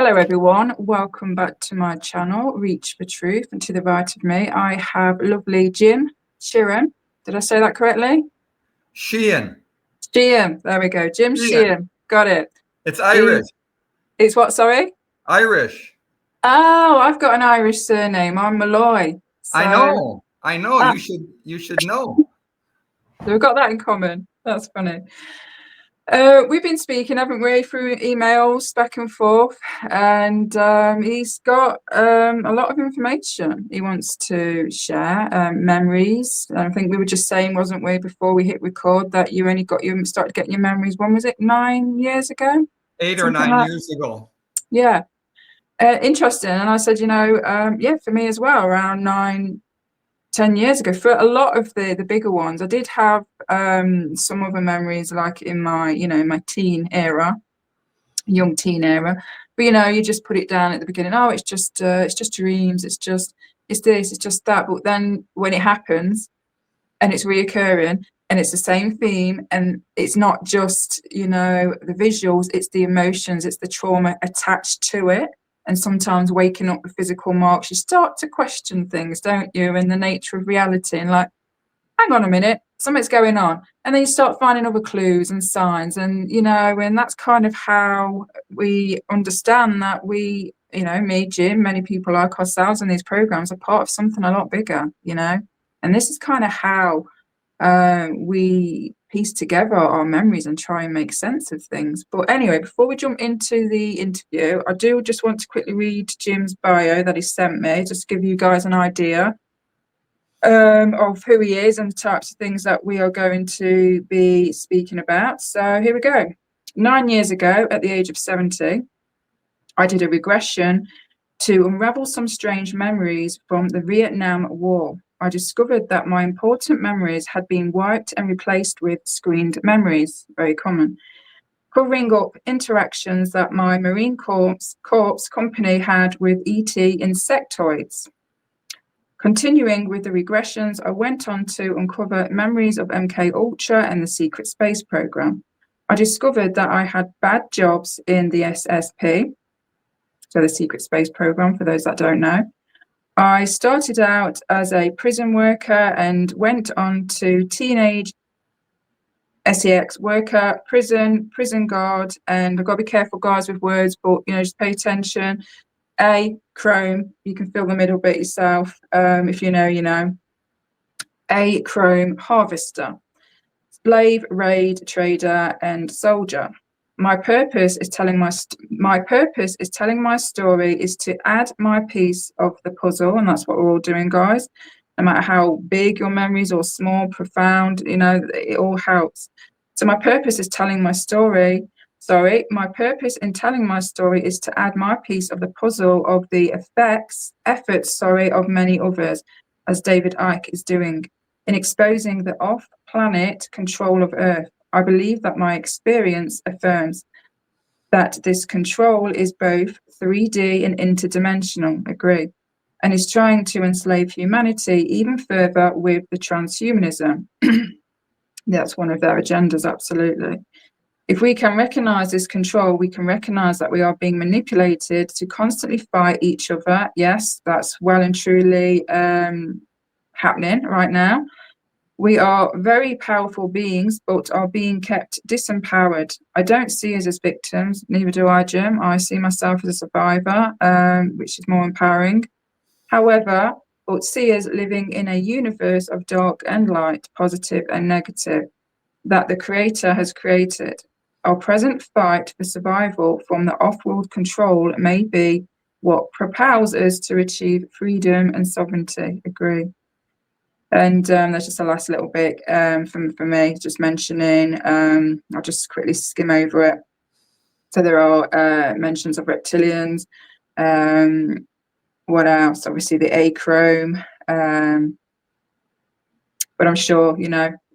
Hello everyone, welcome back to my channel, Reach for Truth, and to the right of me I have lovely Jim Sheahan. Did I say that correctly? Sheahan. Sheahan, there we go, Jim Sheahan, got it. It's Irish. It's what, sorry? Irish. Oh, I've got an Irish surname, I'm Malloy. So, I know, you should know. We've got that in common, that's funny. We've been speaking, haven't we, through emails back and forth, and he's got a lot of information he wants to share, memories. I think we were just saying, wasn't we, before we hit record, that you started getting your memories, when was it, 9 years ago? 8 or 9 years ago. Yeah. Interesting. And I said, yeah, for me as well, around 9-10 years ago, for a lot of the bigger ones. I did have some other memories, like in my my teen era, young teen era, but you just put it down at the beginning. Oh, it's just dreams, it's this, it's just that. But then when it happens and it's reoccurring and it's the same theme, and it's not just the visuals, it's the emotions, it's the trauma attached to it. And sometimes waking up with physical marks, you start to question things, don't you, and the nature of reality, and like, hang on a minute, something's going on. And then you start finding other clues and signs, and and that's kind of how we understand that we, me, Jim, many people like ourselves in these programs are part of something a lot bigger, and this is kind of how we piece together our memories and try and make sense of things. But anyway, before we jump into the interview, I do just want to quickly read Jim's bio that he sent me, just to give you guys an idea of who he is and the types of things that we are going to be speaking about. So here we go. 9 years ago, at the age of 70, I did a regression to unravel some strange memories from the Vietnam War. I discovered that my important memories had been wiped and replaced with screened memories, very common, covering up interactions that my Marine Corps company had with ET insectoids. Continuing with the regressions, I went on to uncover memories of MK Ultra and the secret space program. I discovered that I had bad jobs in the SSP, so the secret space program, for those that don't know. I started out as a prison worker and went on to teenage SEX worker, prison guard, and I've got to be careful, guys, with words, but just pay attention. A chrome, you can fill the middle bit yourself. If you know, you know. A chrome harvester, slave, raid, trader, and soldier. My purpose is telling my story is to add my piece of the puzzle, and that's what we're all doing, guys. No matter how big your memories or small, profound, it all helps. So my purpose is telling my story. My purpose in telling my story is to add my piece of the puzzle of the efforts of many others, as David Icke is doing, in exposing the off-planet control of Earth. I believe that my experience affirms that this control is both 3D and interdimensional, agree, and is trying to enslave humanity even further with the transhumanism. That's one of their agendas, absolutely. If we can recognize this control, we can recognize that we are being manipulated to constantly fight each other. Yes, that's well and truly happening right now. We are very powerful beings, but are being kept disempowered. I don't see us as victims, neither do I, Jim. I see myself as a survivor, which is more empowering. However, but see us living in a universe of dark and light, positive and negative, that the Creator has created. Our present fight for survival from the off-world control may be what propels us to achieve freedom and sovereignty. Agree. And that's just the last little bit for me, just mentioning, I'll just quickly skim over it. So there are mentions of reptilians. What else? Obviously the achrome. But I'm sure,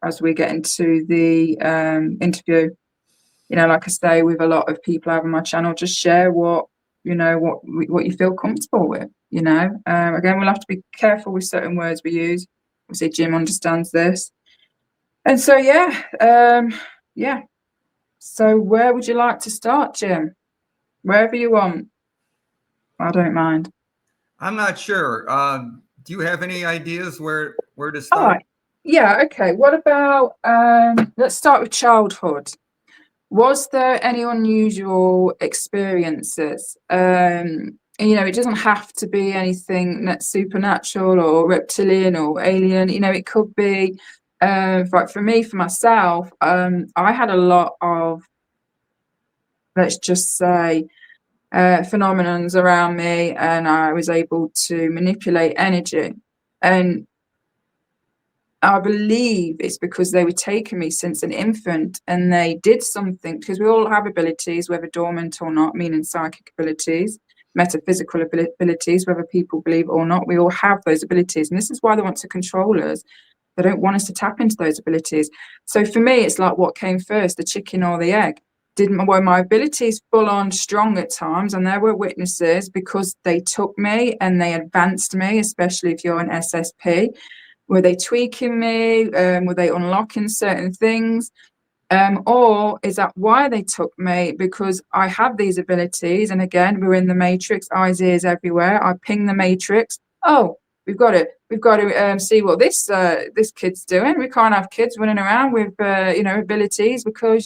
as we get into the interview, like I say, with a lot of people over my channel, just share what you feel comfortable with, Again, we'll have to be careful with certain words we use. Obviously, Jim understands this. And so, yeah. So where would you like to start, Jim? Wherever you want. I don't mind. I'm not sure. Do you have any ideas where to All start? right. Yeah, okay. What about let's start with childhood. Was there any unusual experiences? It doesn't have to be anything that's supernatural or reptilian or alien. It could be, like for me, for myself, I had a lot of, let's just say, phenomenons around me, and I was able to manipulate energy. And I believe it's because they were taking me since an infant and they did something, because we all have abilities, whether dormant or not, meaning psychic abilities, metaphysical abilities, whether people believe it or not, we all have those abilities. And this is why they want to control us. They don't want us to tap into those abilities. So for me, it's like, what came first, the chicken or the egg? Were my abilities full on strong at times? And there were witnesses, because they took me and they advanced me, especially if you're an SSP. Were they tweaking me? Were they unlocking certain things? Or is that why they took me? Because I have these abilities. And again, we're in the matrix, eyes, ears everywhere. I ping the matrix. Oh, we've got to see what this kid's doing. We can't have kids running around with abilities, because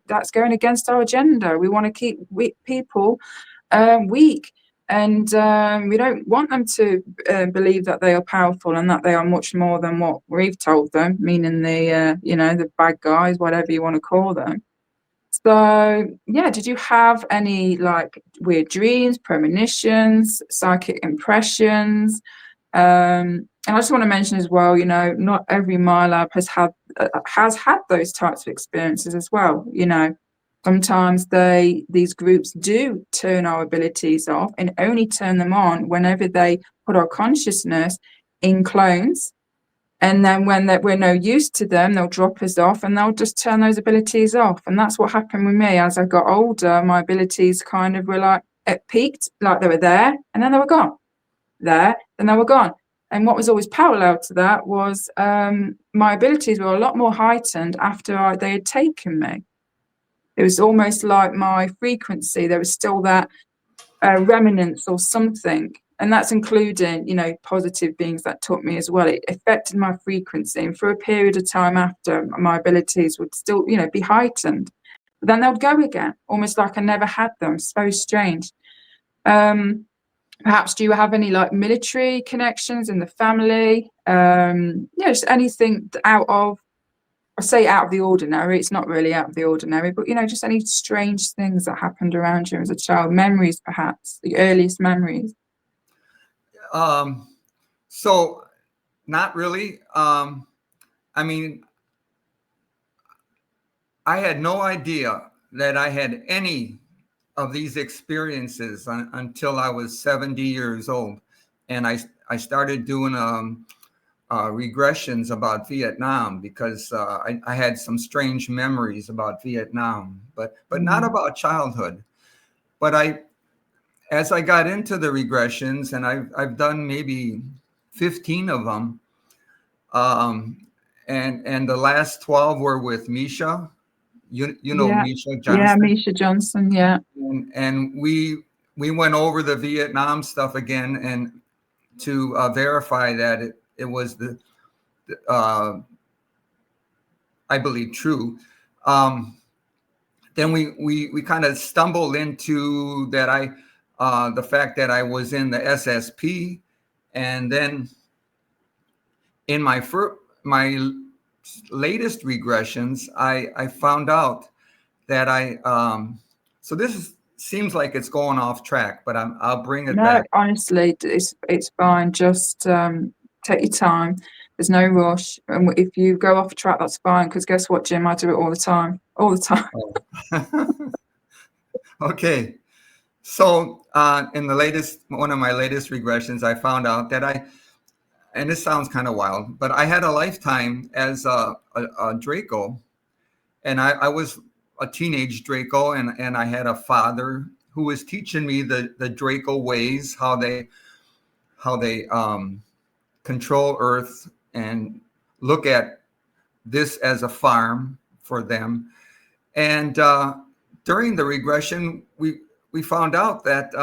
that's going against our agenda. We want to keep people weak. And we don't want them to believe that they are powerful and that they are much more than what we've told them, meaning the bad guys, whatever you want to call them. So, yeah, did you have any like weird dreams, premonitions, psychic impressions? And I just want to mention as well, not every Milab has had those types of experiences as well. Sometimes these groups do turn our abilities off and only turn them on whenever they put our consciousness in clones. And then when we're no use to them, they'll drop us off and they'll just turn those abilities off. And that's what happened with me. As I got older, my abilities kind of were like, it peaked, like they were there, and then they were gone. There, and they were gone. And what was always parallel to that was my abilities were a lot more heightened after they had taken me. It was almost like my frequency. There was still that remnants or something. And that's including, positive beings that taught me as well. It affected my frequency. And for a period of time after, my abilities would still, be heightened. But then they'd go again, almost like I never had them. So strange. Perhaps do you have any like military connections in the family? Just anything I say out of the ordinary. It's not really out of the ordinary, but just any strange things that happened around you as a child, memories, perhaps the earliest memories. So not really. I mean, I had no idea that I had any of these experiences until I was 70 years old. And I started doing regressions about Vietnam, because I had some strange memories about Vietnam, but not about childhood. But as I got into the regressions, and I've done maybe 15 of them, and the last 12 were with Misha. You know Yeah. Misha Johnson. Yeah, Misha Johnson. Yeah. And we went over the Vietnam stuff again, and to verify that it was I believe true. Then we kind of stumbled into that the fact that I was in the SSP, and then in my latest regressions, I found out that so seems like it's going off track, but I'll bring it back. Honestly, it's fine. Just take your time. There's no rush. And if you go off track, that's fine. Because guess what, Jim? I do it all the time. All the time. Oh. Okay. So in one of my latest regressions, I found out that and this sounds kind of wild, but I had a lifetime as a Draco, and I was a teenage Draco, and I had a father who was teaching me the Draco ways, how they control Earth and look at this as a farm for them. And during the regression, we found out that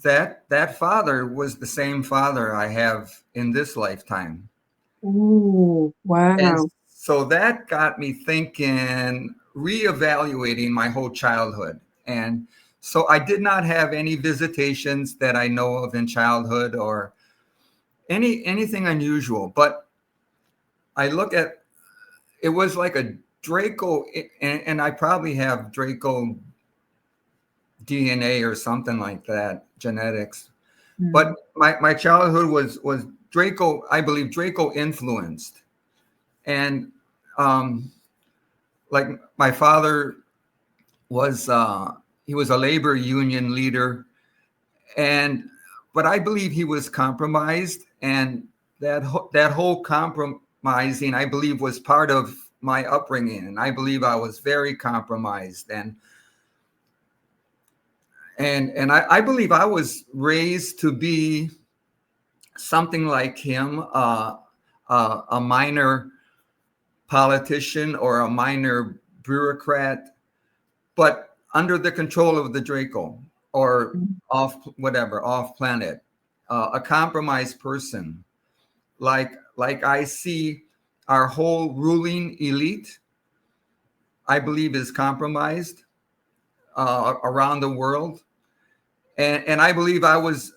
that father was the same father I have in this lifetime. Ooh, And wow. so that got me thinking, reevaluating my whole childhood. And so I did not have any visitations that I know of in childhood or anything unusual. But I look at it was like a Draco, and I probably have Draco DNA or something like that, genetics. But Mm. my childhood was Draco, I believe Draco influenced. And like my father was he was a labor union leader, and but I believe he was compromised, and that whole compromising I believe was part of my upbringing, and I believe I was very compromised, and I believe I was raised to be something like him, a minor politician or a minor bureaucrat, but under the control of the Draco or off planet, a compromised person, like I see our whole ruling elite, I believe is compromised around the world, and I believe I was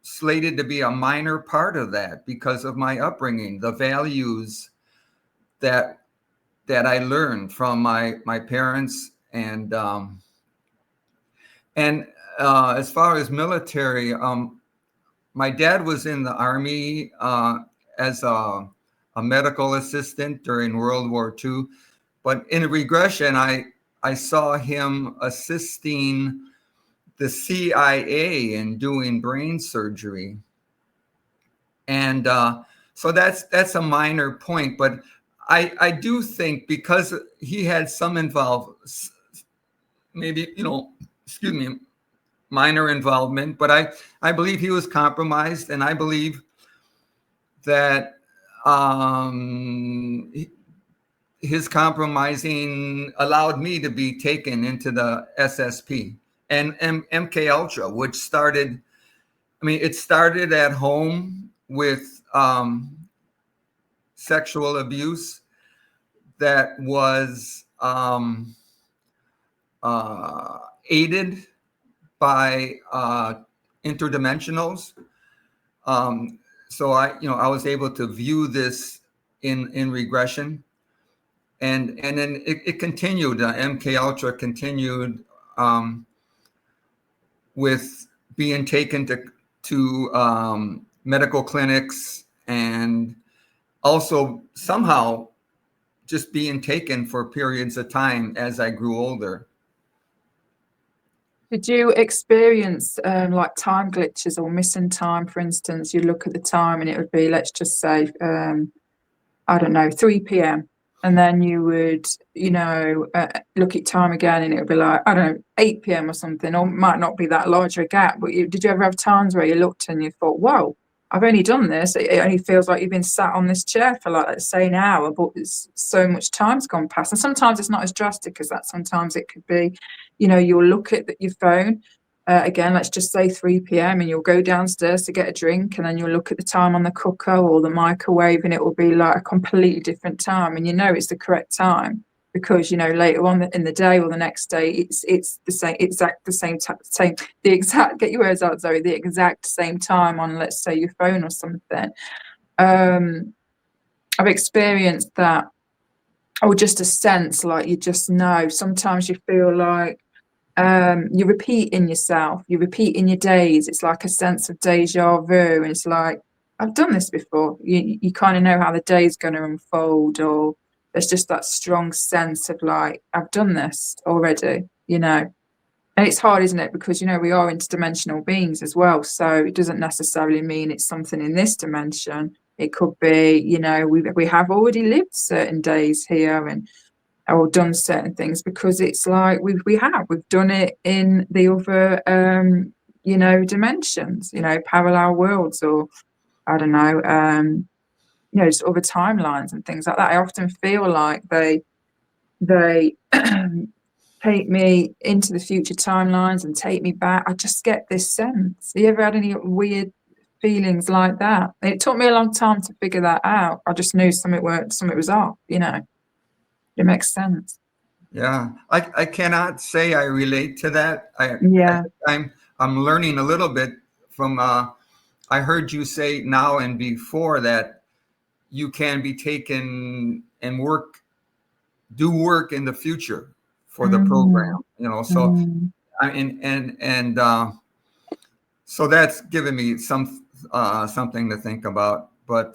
slated to be a minor part of that because of my upbringing, the values that I learned from my parents, and as far as military, my dad was in the Army as a medical assistant during World War II. But in regression, I saw him assisting the CIA in doing brain surgery. And so that's a minor point. But I do think because he had some involved, maybe, excuse me, minor involvement, but I believe he was compromised, and I believe that his compromising allowed me to be taken into the SSP and MK Ultra, which started. I mean, it started at home with sexual abuse that was aided by interdimensionals. So I was able to view this in regression, and then it continued. MK Ultra continued with being taken to medical clinics, and also somehow just being taken for periods of time as I grew older. Did you experience like time glitches or missing time? For instance, you look at the time and it would be, let's just say, I don't know, 3 p.m. And then you would, look at time again and it would be like, I don't know, 8 p.m. or something, or it might not be that large a gap. But did you ever have times where you looked and you thought, whoa, I've only done this. It only feels like you've been sat on this chair for like, let's say, an hour, but it's so much time's gone past. And sometimes it's not as drastic as that. Sometimes it could be, you'll look at your phone. Again, let's just say 3 p.m. and you'll go downstairs to get a drink, and then you'll look at the time on the cooker or the microwave and it will be like a completely different time, and it's the correct time because later on in the day or the next day it's the same the exact, get your words out, Zoe, the exact same time on, let's say, your phone or something. I've experienced that, or just a sense like you just know. Sometimes you feel like you repeat in yourself, you repeat in your days. It's like a sense of deja vu, and it's like, I've done this before. You kind of know how the day's going to unfold, or there's just that strong sense of like, I've done this already, And it's hard, isn't it? Because we are interdimensional beings as well, so it doesn't necessarily mean it's something in this dimension. It could be, we have already lived certain days here and or done certain things, because it's like we've done it in the other dimensions, parallel worlds, or I don't know, just other timelines and things like that. I often feel like they take me into the future timelines and take me back. I just get this sense. Have you ever had any weird feelings like that? It took me a long time to figure that out. I just knew something was off, you know. It makes sense. Yeah, I cannot say I relate to that. Yeah. I'm learning a little bit from. I heard you say now and before that you can be taken and do work in the future for the program. You know, so so that's given me something to think about. But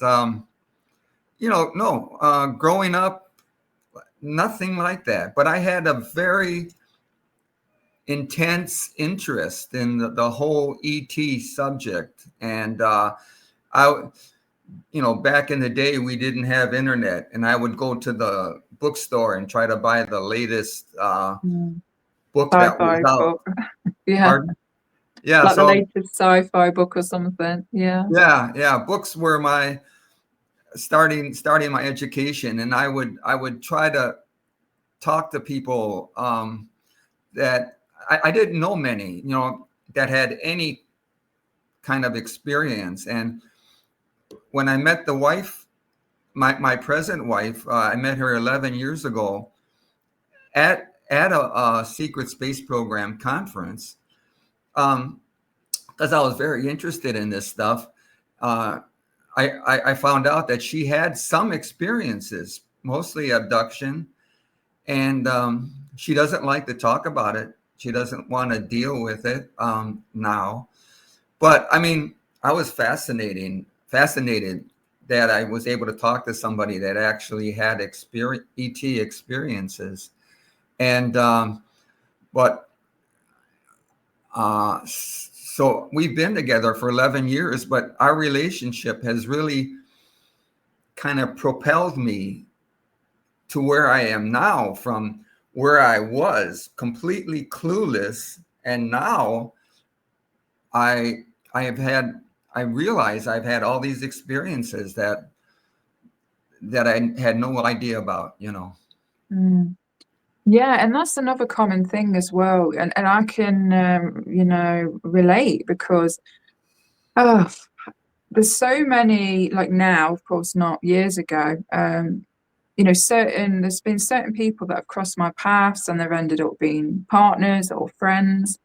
you know, no, growing up, nothing like that. But I had a very intense interest in the whole ET subject. And you know, back in the day, we didn't have internet, and I would go to the bookstore and try to buy the latest book that was Sci-fi out. book. Yeah. Pardon? Yeah. Like the So latest sci-fi book or something. Yeah. yeah. Books were my starting my education, and I would try to talk to people that I didn't know many, you know, that had any kind of experience. And when I met the wife, my present wife, I met her 11 years ago at a secret space program conference, because I was very interested in this stuff. I found out that she had some experiences, mostly abduction, and she doesn't like to talk about it. She doesn't want to deal with it now. But I mean, I was fascinated that I was able to talk to somebody that actually had ET experiences. And so we've been together for 11 years, but our relationship has really kind of propelled me to where I am now, from where I was completely clueless. And now I realize I've had all these experiences that I had no idea about, you know. Yeah, and that's another common thing as well. And I can, you know, relate because there's so many, like now, of course, not years ago, you know, there's been certain people that have crossed my paths and they've ended up being partners or friends.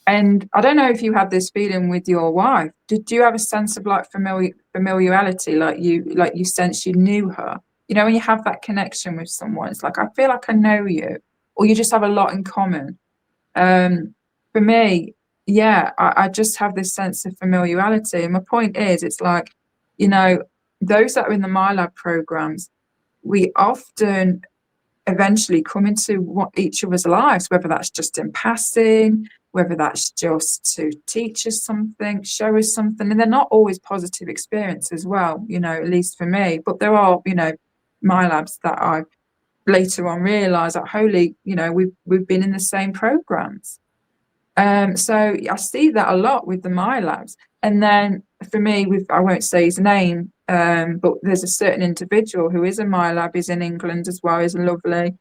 And I don't know if you had this feeling with your wife. Did you have a sense of like familiarity, like you sense you knew her? You know, when you have that connection with someone, it's like I feel like I know you, or you just have a lot in common. For me, yeah, I just have this sense of familiarity. And my point is, it's like, you know, those that are in the Milab programs, we often eventually come into each other's lives, whether that's just in passing, whether that's just to teach us something, show us something. And they're not always positive experiences as well, you know, at least for me. But there are, you know, Milabs that I later on realised that, holy, you know, we've been in the same programs. So I see that a lot with the Milabs. And then for me, I won't say his name, but there's a certain individual who is a Milab, he's in England as well, he's lovely.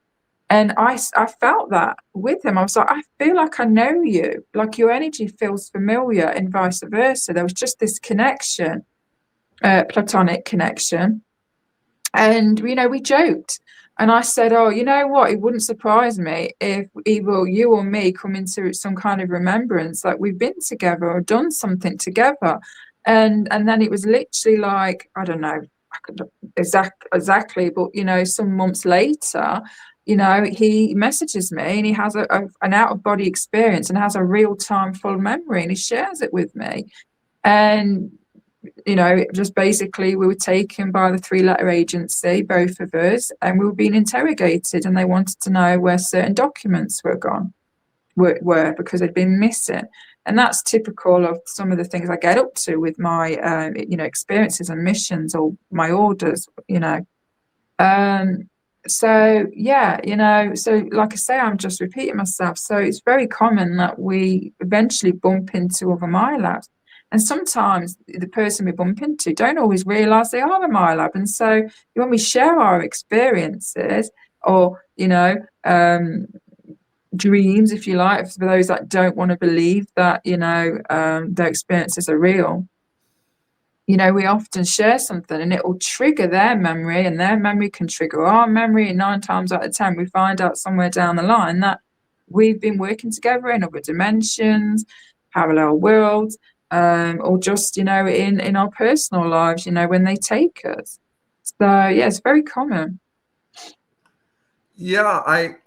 And I felt that with him. I was like, I feel like I know you, like your energy feels familiar, and vice versa. There was just this connection, platonic connection. And, you know, we joked. And I said, oh, you know what? It wouldn't surprise me if either you or me come into some kind of remembrance, like we've been together or done something together. And then it was literally like, I don't know exactly, but, you know, some months later, you know, he messages me and he has an out-of-body experience and has a real-time full memory, and he shares it with me. And you know, just basically we were taken by the 3-letter agency, both of us, and we were being interrogated, and they wanted to know where certain documents were because they'd been missing. And that's typical of some of the things I get up to with my, you know, experiences and missions or my orders, you know. So yeah, you know, so like I say, I'm just repeating myself. So it's very common that we eventually bump into other Milabs. And sometimes the person we bump into don't always realize they are a Milab. And so when we share our experiences or, you know, dreams, if you like, for those that don't want to believe that, you know, their experiences are real. You know, we often share something and it will trigger their memory, and their memory can trigger our memory. And 9 times out of 10, we find out somewhere down the line that we've been working together in other dimensions, parallel worlds, or just, you know, in our personal lives, you know, when they take us. So, yeah, it's very common. Yeah,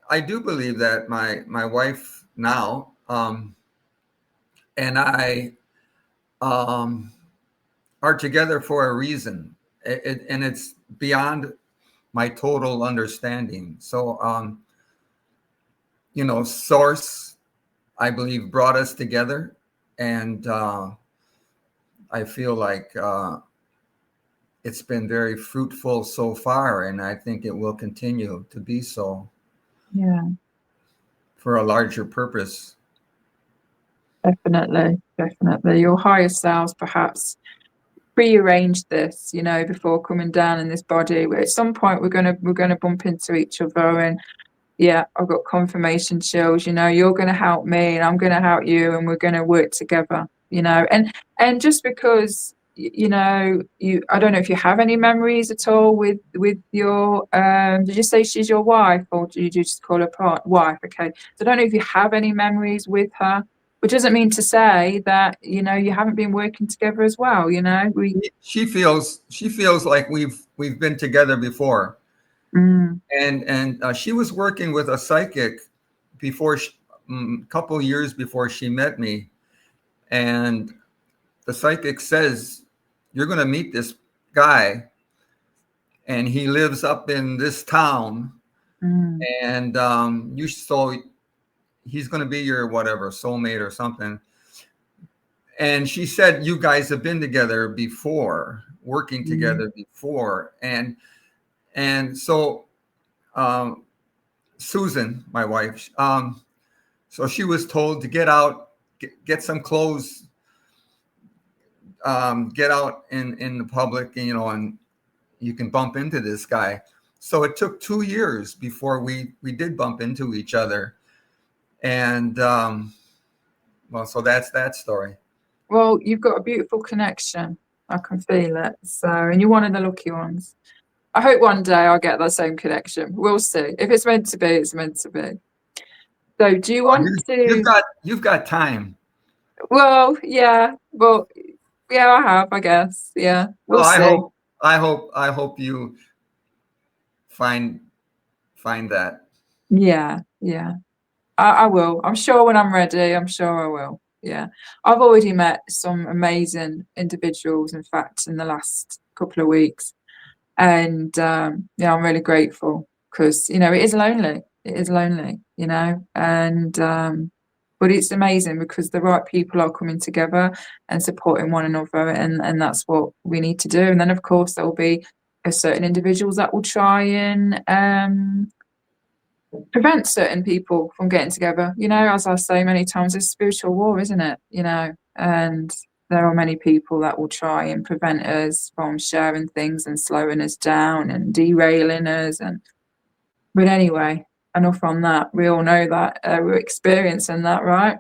I do believe that my wife now, and I, um, are together for a reason, and it's beyond my total understanding. So, you know, Source, I believe, brought us together, and I feel like it's been very fruitful so far, and I think it will continue to be so Yeah, for a larger purpose. definitely, definitely. Your higher selves perhaps prearranged this, you know, before coming down in this body. At some point, we're gonna bump into each other, and yeah, I've got confirmation chills. You know, you're gonna help me, and I'm gonna help you, and we're gonna work together. You know, and just because you know, I don't know if you have any memories at all with your. Did you say she's your wife, or do you just call her wife? Okay, so I don't know if you have any memories with her. Which doesn't mean to say that, you know, you haven't been working together as well. You know, She feels like we've been together before, mm, and she was working with a psychic before a couple years before she met me, and the psychic says you're going to meet this guy, and he lives up in this town, mm, and he's going to be your whatever soulmate or something. And she said you guys have been together before, working mm, together before, and so um, Susan, my wife, so she was told to get out, get some clothes, get out in the public, you know, and you can bump into this guy. So it took 2 years before we did bump into each other, and well, so that's that story. well, you've got a beautiful connection. I can feel it. So, and you're one of the lucky ones. I hope one day I'll get that same connection. We'll see. If it's meant to be, it's meant to be. So, do you Oh, want you've to? got time. Well, yeah. Well, yeah, I have, I guess. Yeah, Well, we'll see. I hope you find that. Yeah, yeah. I will. I'm sure when I'm ready, I'm sure I will. Yeah. I've already met some amazing individuals, in fact, in the last couple of weeks. And yeah, I'm really grateful because, you know, it is lonely. It is lonely, you know, and but it's amazing because the right people are coming together and supporting one another, and that's what we need to do. And then, of course, there will be certain individuals that will try and prevent certain people from getting together. You know, as I say many times, it's spiritual war, isn't it? You know, and there are many people that will try and prevent us from sharing things and slowing us down and derailing us. And but anyway, enough on that. We all know that we're experiencing that, right?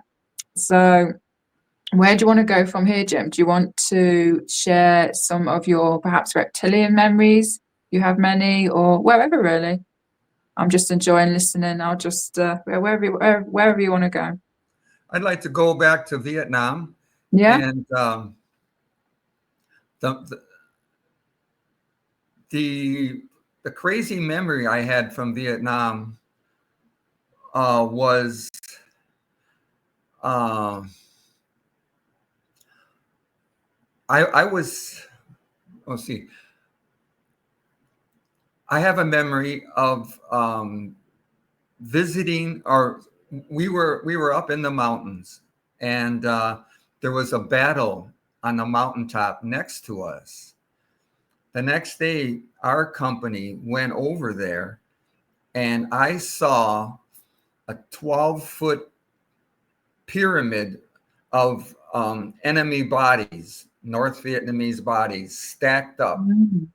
So. Where do you want to go from here, Jim? Do you want to share some of your perhaps reptilian memories? You have many, or wherever really? I'm just enjoying listening. I'll just wherever you want to go. I'd like to go back to Vietnam, Yeah. and the the the crazy memory I had from Vietnam was um, I was, let's see, I have a memory of visiting, or we were up in the mountains, and there was a battle on the mountaintop next to us. The next day, our company went over there, and I saw a 12-foot pyramid of enemy bodies, North Vietnamese bodies, stacked up, Mm.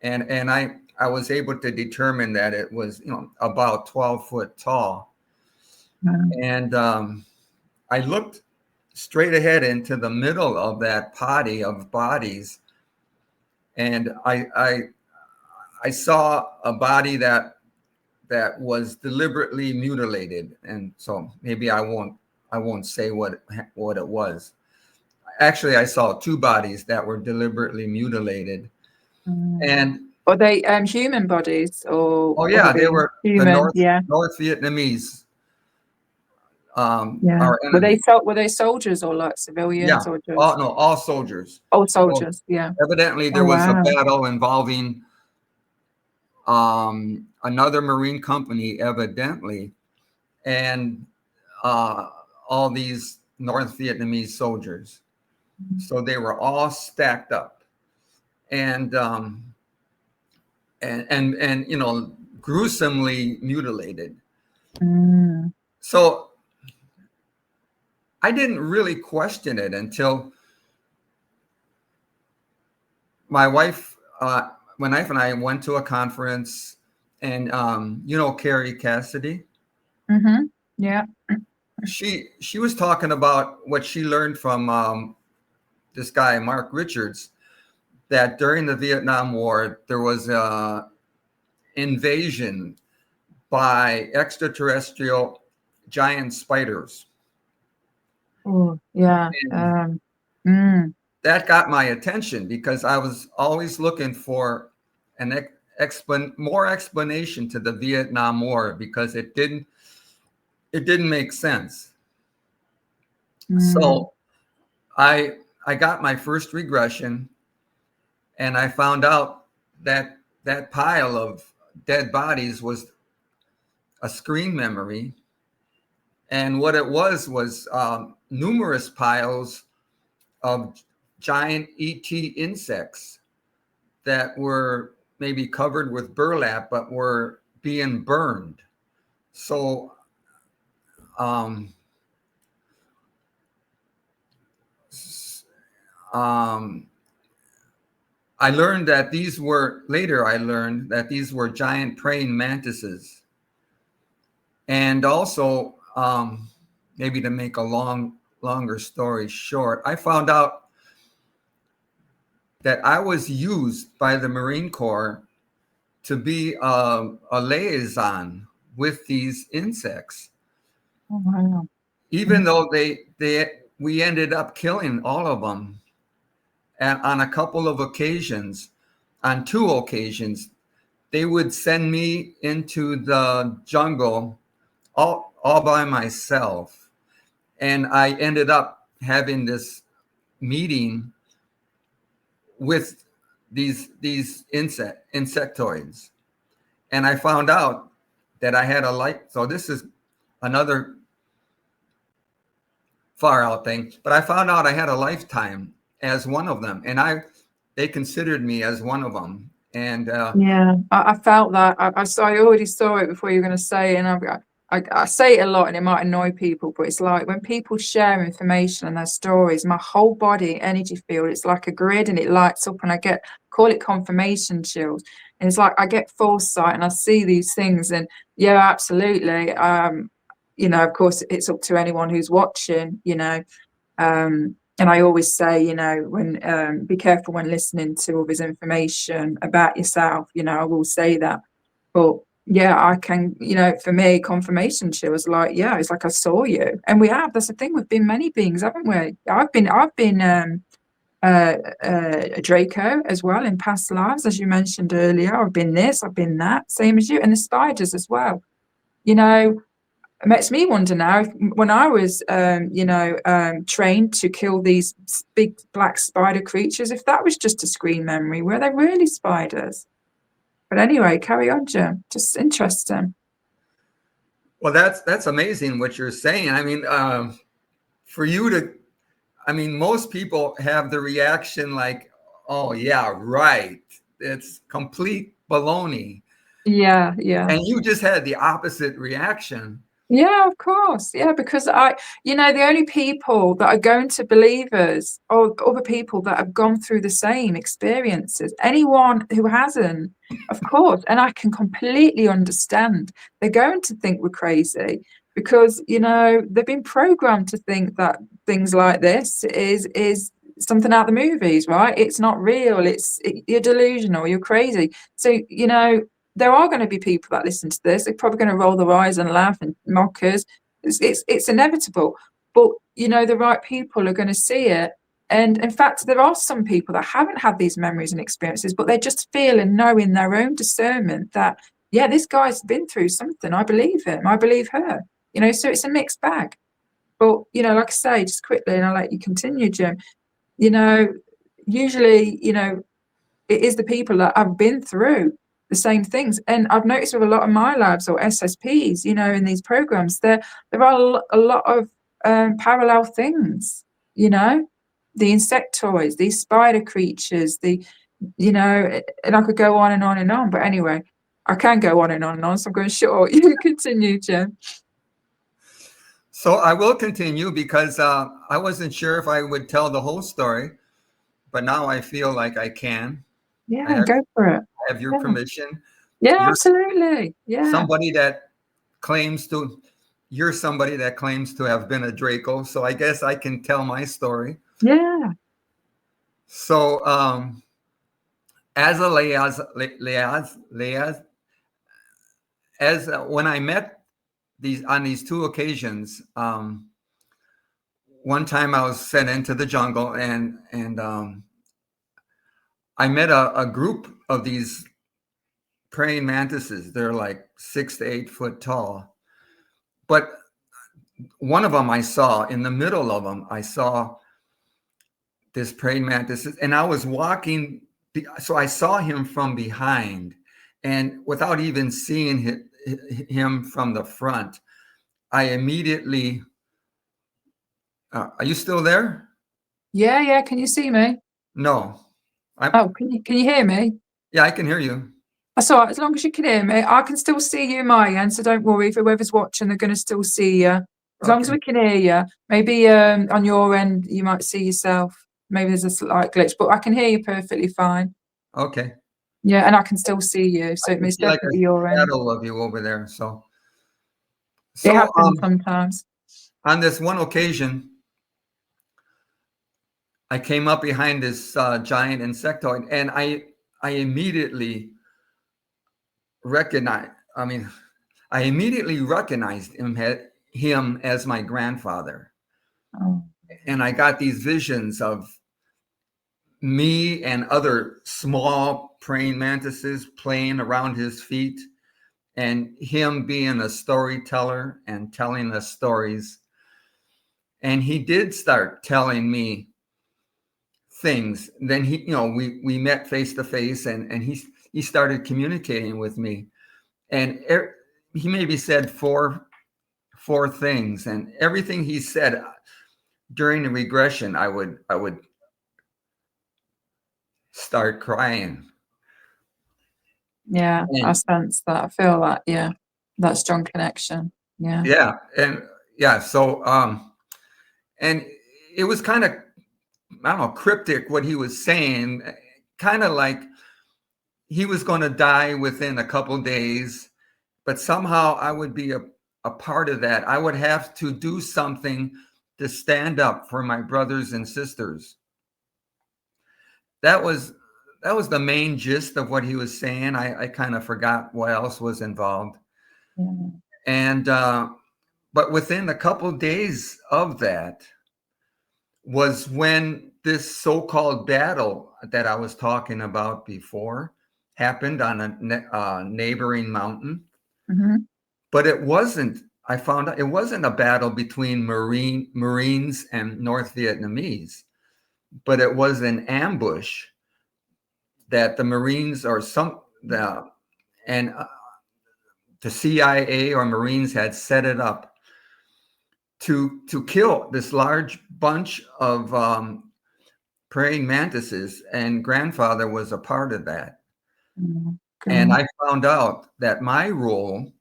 and I was able to determine that it was, you know, about 12 foot tall. And I looked straight ahead into the middle of that potty of bodies, and I saw a body that was deliberately mutilated. And so maybe I won't say what it was. Actually, I saw two bodies that were deliberately mutilated. And Are they human bodies or oh other yeah, they beings? were the Human, yeah. North Vietnamese. Yeah. Our enemy. Were they soldiers or like Yeah, civilians or just all soldiers. old So soldiers? Yeah. evidently, Oh there was a wow. battle involving another Marine company, evidently, and all these North Vietnamese soldiers. So they were all stacked up, and you know, gruesomely mutilated. So I didn't really question it until my wife, my wife and I went to a conference, and you know, Carrie Cassidy. Yeah. She was talking about what she learned from this guy Mark Richards, that during the Vietnam War there was a invasion by extraterrestrial giant spiders. Oh yeah. And that got my attention because I was always looking for an more explanation to the Vietnam War, because it didn't make sense. So I got my first regression, and I found out that that pile of dead bodies was a screen memory, and what it was numerous piles of giant ET insects that were maybe covered with burlap but were being burned. So um, um, I learned that these were giant praying mantises. And also, maybe to make a longer story short, I found out that I was used by the Marine Corps to be a liaison with these insects. Oh wow. Even though we ended up killing all of them, and on a couple of occasions, on two occasions, they would send me into the jungle all by myself. And I ended up having this meeting with these insectoids. And I found out that I had a life. So this is another far out thing, but I found out I had a lifetime as one of them, and they considered me as one of them. And Yeah, I felt that. I already saw it before you were going to say it, and I say it a lot, and it might annoy people, but it's like when people share information and their stories, my whole body energy field, it's like a grid, and it lights up, and I call it confirmation chills, and it's like I get foresight, and I see these things, and yeah, absolutely. You know, of course, it's up to anyone who's watching, you know. And I always say, you know, when be careful when listening to others' information about yourself. You know, I will say that. But yeah, I can, you know, for me, confirmation chill was like, yeah, it's like I saw you, and we have. That's the thing. We've been many beings, haven't we? I've been a Draco as well in past lives, as you mentioned earlier. I've been this, I've been that, same as you, and the spiders as well. You know, it makes me wonder now if, when I was, you know, trained to kill these big black spider creatures, if that was just a screen memory, were they really spiders? But anyway, carry on, Jim. Just interesting. well, that's amazing what you're saying. I mean, for you to, I mean, most people have the reaction like, "Oh yeah, right. It's complete baloney," Yeah, yeah. and you just had the opposite reaction. Yeah, of course. Yeah, because you know, the only people that are going to believe us are other people that have gone through the same experiences. Anyone who hasn't, of course, and I can completely understand, they're going to think we're crazy because, you know, they've been programmed to think that things like this is something out of the movies, right? It's not real. You're delusional. You're crazy. So, you know, there are going to be people that listen to this. They're probably going to roll their eyes and laugh and mock us. It's inevitable. But, you know, the right people are going to see it. And in fact, there are some people that haven't had these memories and experiences, but they just feel and know in their own discernment that, yeah, this guy's been through something. I believe him. I believe her. You know, so it's a mixed bag. But, you know, like I say, just quickly, and I'll let you continue, Jim, you know, usually, you know, it is the people that have been through the same things. And I've noticed with a lot of Milabs or SSPs, you know, in these programs, there are a lot of parallel things, you know, the insectoids, these spider creatures, you know, and I could go on and on and on. But anyway, I can go on and on and on. So I'm going short. You continue, Jim. So I will continue because I wasn't sure if I would tell the whole story, but now I feel like I can. Yeah, go for it. I have your Yeah. permission. Yeah, You're absolutely. Yeah. somebody that claims to, you're somebody that claims to have been a Draco. So I guess I can tell my story. Yeah. So as a Leaz, as when I met on these two occasions, one time I was sent into the jungle and I met a group of these praying mantises. They're like 6 to 8 foot tall. But one of them I saw, in the middle of them, I saw this praying mantis, and I was walking, so I saw him from behind, and without even seeing him from the front, I immediately, are you still there? Yeah, yeah. Can you see me? No. Oh, can you hear me? Yeah, I can hear you. That's all right. As long as you can hear me, I can still see you my end. So don't worry. If whoever's watching, they're going to still see you. As long as Okay. we can hear you. Maybe on your end, you might see yourself. Maybe there's a slight glitch, but I can hear you perfectly fine. Okay. Yeah, and I can still see you. So I it's see like definitely your a end. shadow of you over there. So It so happens sometimes. on this one occasion, I came up behind this giant insectoid, and I immediately recognized. I immediately recognized him as my grandfather, Oh, and I got these visions of me and other small praying mantises playing around his feet, and him being a storyteller and telling us stories. And he did start telling me things. Then we met face to face, and he started communicating with me, and he maybe said four things, and everything he said during the regression, I would start crying. yeah. I And sense that. I feel that. Yeah, that strong connection. Yeah. yeah, and yeah, so and it was kind of, I don't know, cryptic what he was saying, kind of like he was going to die within a couple days, but somehow I would be a part of that. I would have to do something to stand up for my brothers and sisters. That was the main gist of what he was saying. I kind of forgot what else was involved. Yeah. And but within a couple days of that was when this so-called battle that I was talking about before happened on a neighboring mountain. Mm-hmm. But it wasn't. I found out it wasn't a battle between Marines and North Vietnamese, but it was an ambush that the Marines or and the CIA or Marines had set it up to kill this large bunch of praying mantises, and grandfather was a part of that. And God. I found out that my role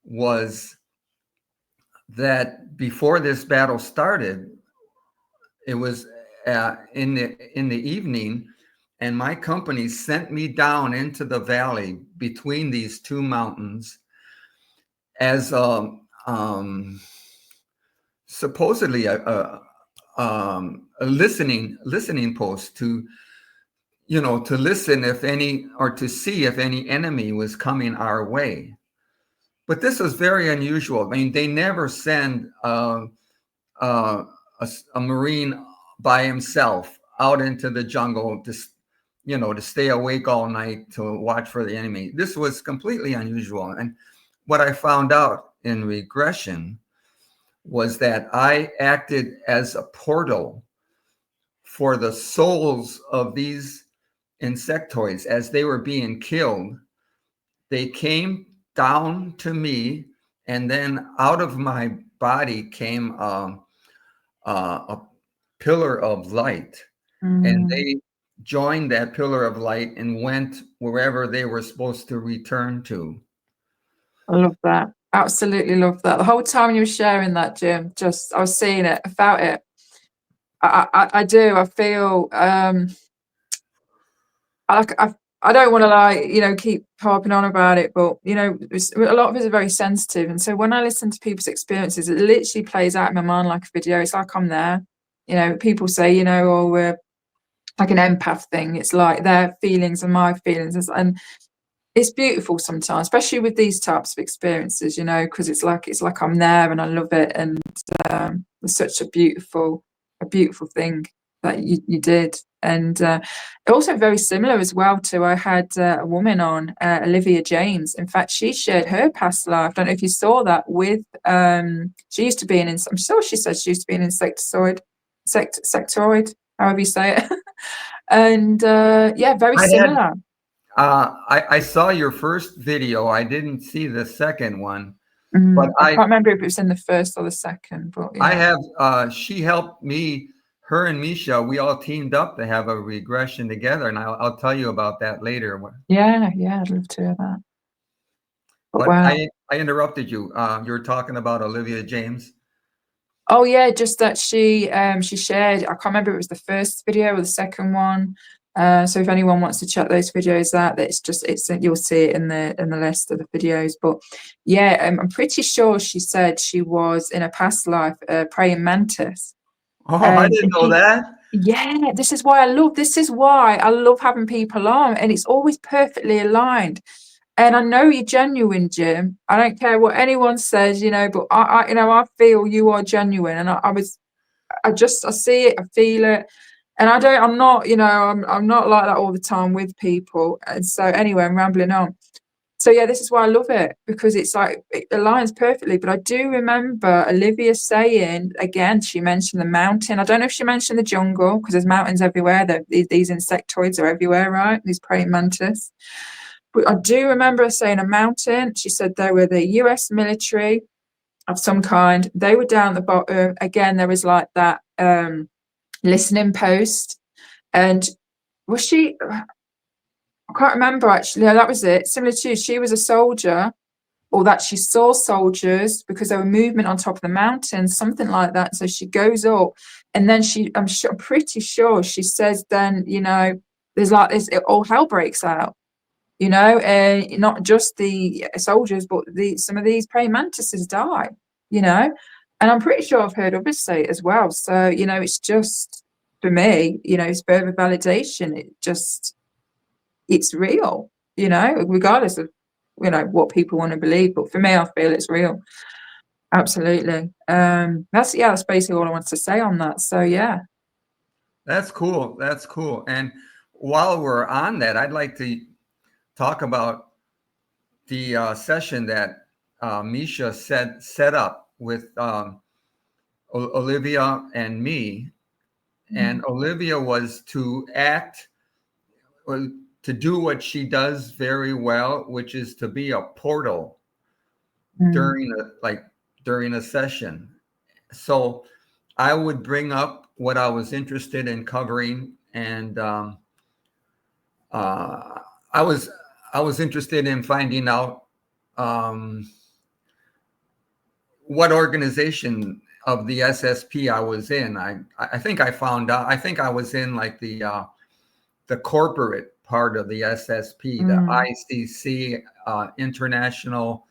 was that before this battle started, it was in the evening, and my company sent me down into the valley between these two mountains as um, supposedly a listening post to, to listen if any, or to see if any enemy was coming our way. But this was very unusual. I mean, they never send a Marine by himself out into the jungle to stay awake all night to watch for the enemy. This was completely unusual. And what I found out in regression was that I acted as a portal for the souls of these insectoids as they were being killed. They came down to me, and then out of my body came a pillar of light, and they joined that pillar of light and went wherever they were supposed to return to. I love that. Absolutely love that. The whole time you were sharing that, Jim, I was seeing it. I felt it. I do. I feel I don't want to keep harping on about it, but a lot of us are very sensitive, and so when I listen to people's experiences, it literally plays out in my mind like a video. It's like I'm there. People say, oh, we're like an empath thing. It's like their feelings and my feelings, and it's beautiful sometimes, especially with these types of experiences, because it's like I'm there and I love it, and it's such a beautiful thing that you did. And also very similar as well to, I had a woman on, Olivia James. In fact, she shared her past life. I don't know if you saw that with, she used to be I'm sure she said she used to be an insectoid, however you say it. And yeah, very similar. I saw your first video. I didn't see the second one, but I can't remember if it was in the first or the second. But yeah. I have. She helped me. Her and Misha, we all teamed up to have a regression together, and I'll tell you about that later. Yeah, I'd love to hear that. But wow. I interrupted you. You were talking about Olivia James. Oh yeah, just that she shared. I can't remember if it was the first video or the second one. So if anyone wants to check those videos out, you'll see it in the list of the videos. But yeah, I'm pretty sure she said she was in a past life a praying mantis. Oh, I didn't know that. Yeah, this is why I love having people on, and it's always perfectly aligned. And I know you're genuine, Jim. I don't care what anyone says, but I feel you are genuine, and I see it, I feel it. And I'm not like that all the time with people. And so anyway, I'm rambling on. So yeah, this is why I love it, because it's like it aligns perfectly. But I do remember Olivia saying, again, she mentioned the mountain. I don't know if she mentioned the jungle, because there's mountains everywhere. These insectoids are everywhere, right? These praying mantis. But I do remember her saying a mountain. She said they were the US military of some kind. They were down the bottom. Again, there was like that listening post. And was she... I can't remember actually. No, that was it. Similar to you, she was a soldier, or that she saw soldiers because there were movement on top of the mountain, something like that. So she goes up, and then I'm pretty sure she says, then there's like this, all hell breaks out. Not just the soldiers, but some of these praying mantises die. And I'm pretty sure I've heard others say it as well. So it's just, for me, it's further validation. It's real, regardless of, what people want to believe. But for me, I feel it's real. Absolutely. That's basically all I wanted to say on that. So yeah. That's cool. And while we're on that, I'd like to talk about the session that Misha set up with Olivia and me. And Olivia was to do what she does very well, which is to be a portal during a session. So I would bring up what I was interested in covering, and I was interested in finding out what organization of the SSP I was in. I think I found out. I think I was in like the corporate part of the SSP, the ICC, International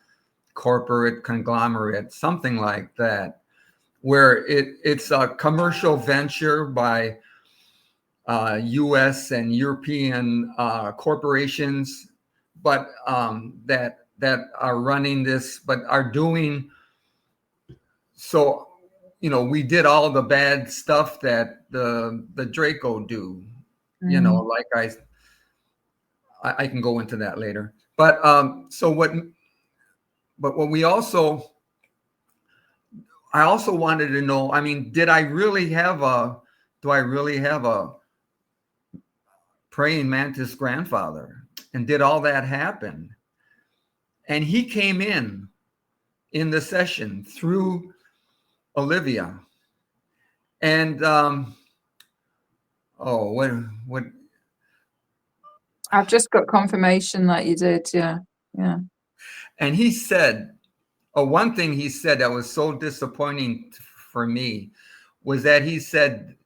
corporate conglomerate, something like that, where it's a commercial venture by U.S. and European corporations, but that are running this, but are doing so. We did all the bad stuff that the Draco do. Like I can go into that later. But what we also, I also wanted to know. I mean, do I really have a praying mantis grandfather? And did all that happen? And he came in the session through Olivia. And what? I've just got confirmation that you did. Yeah. And he said, one thing he said that was so disappointing for me was that he said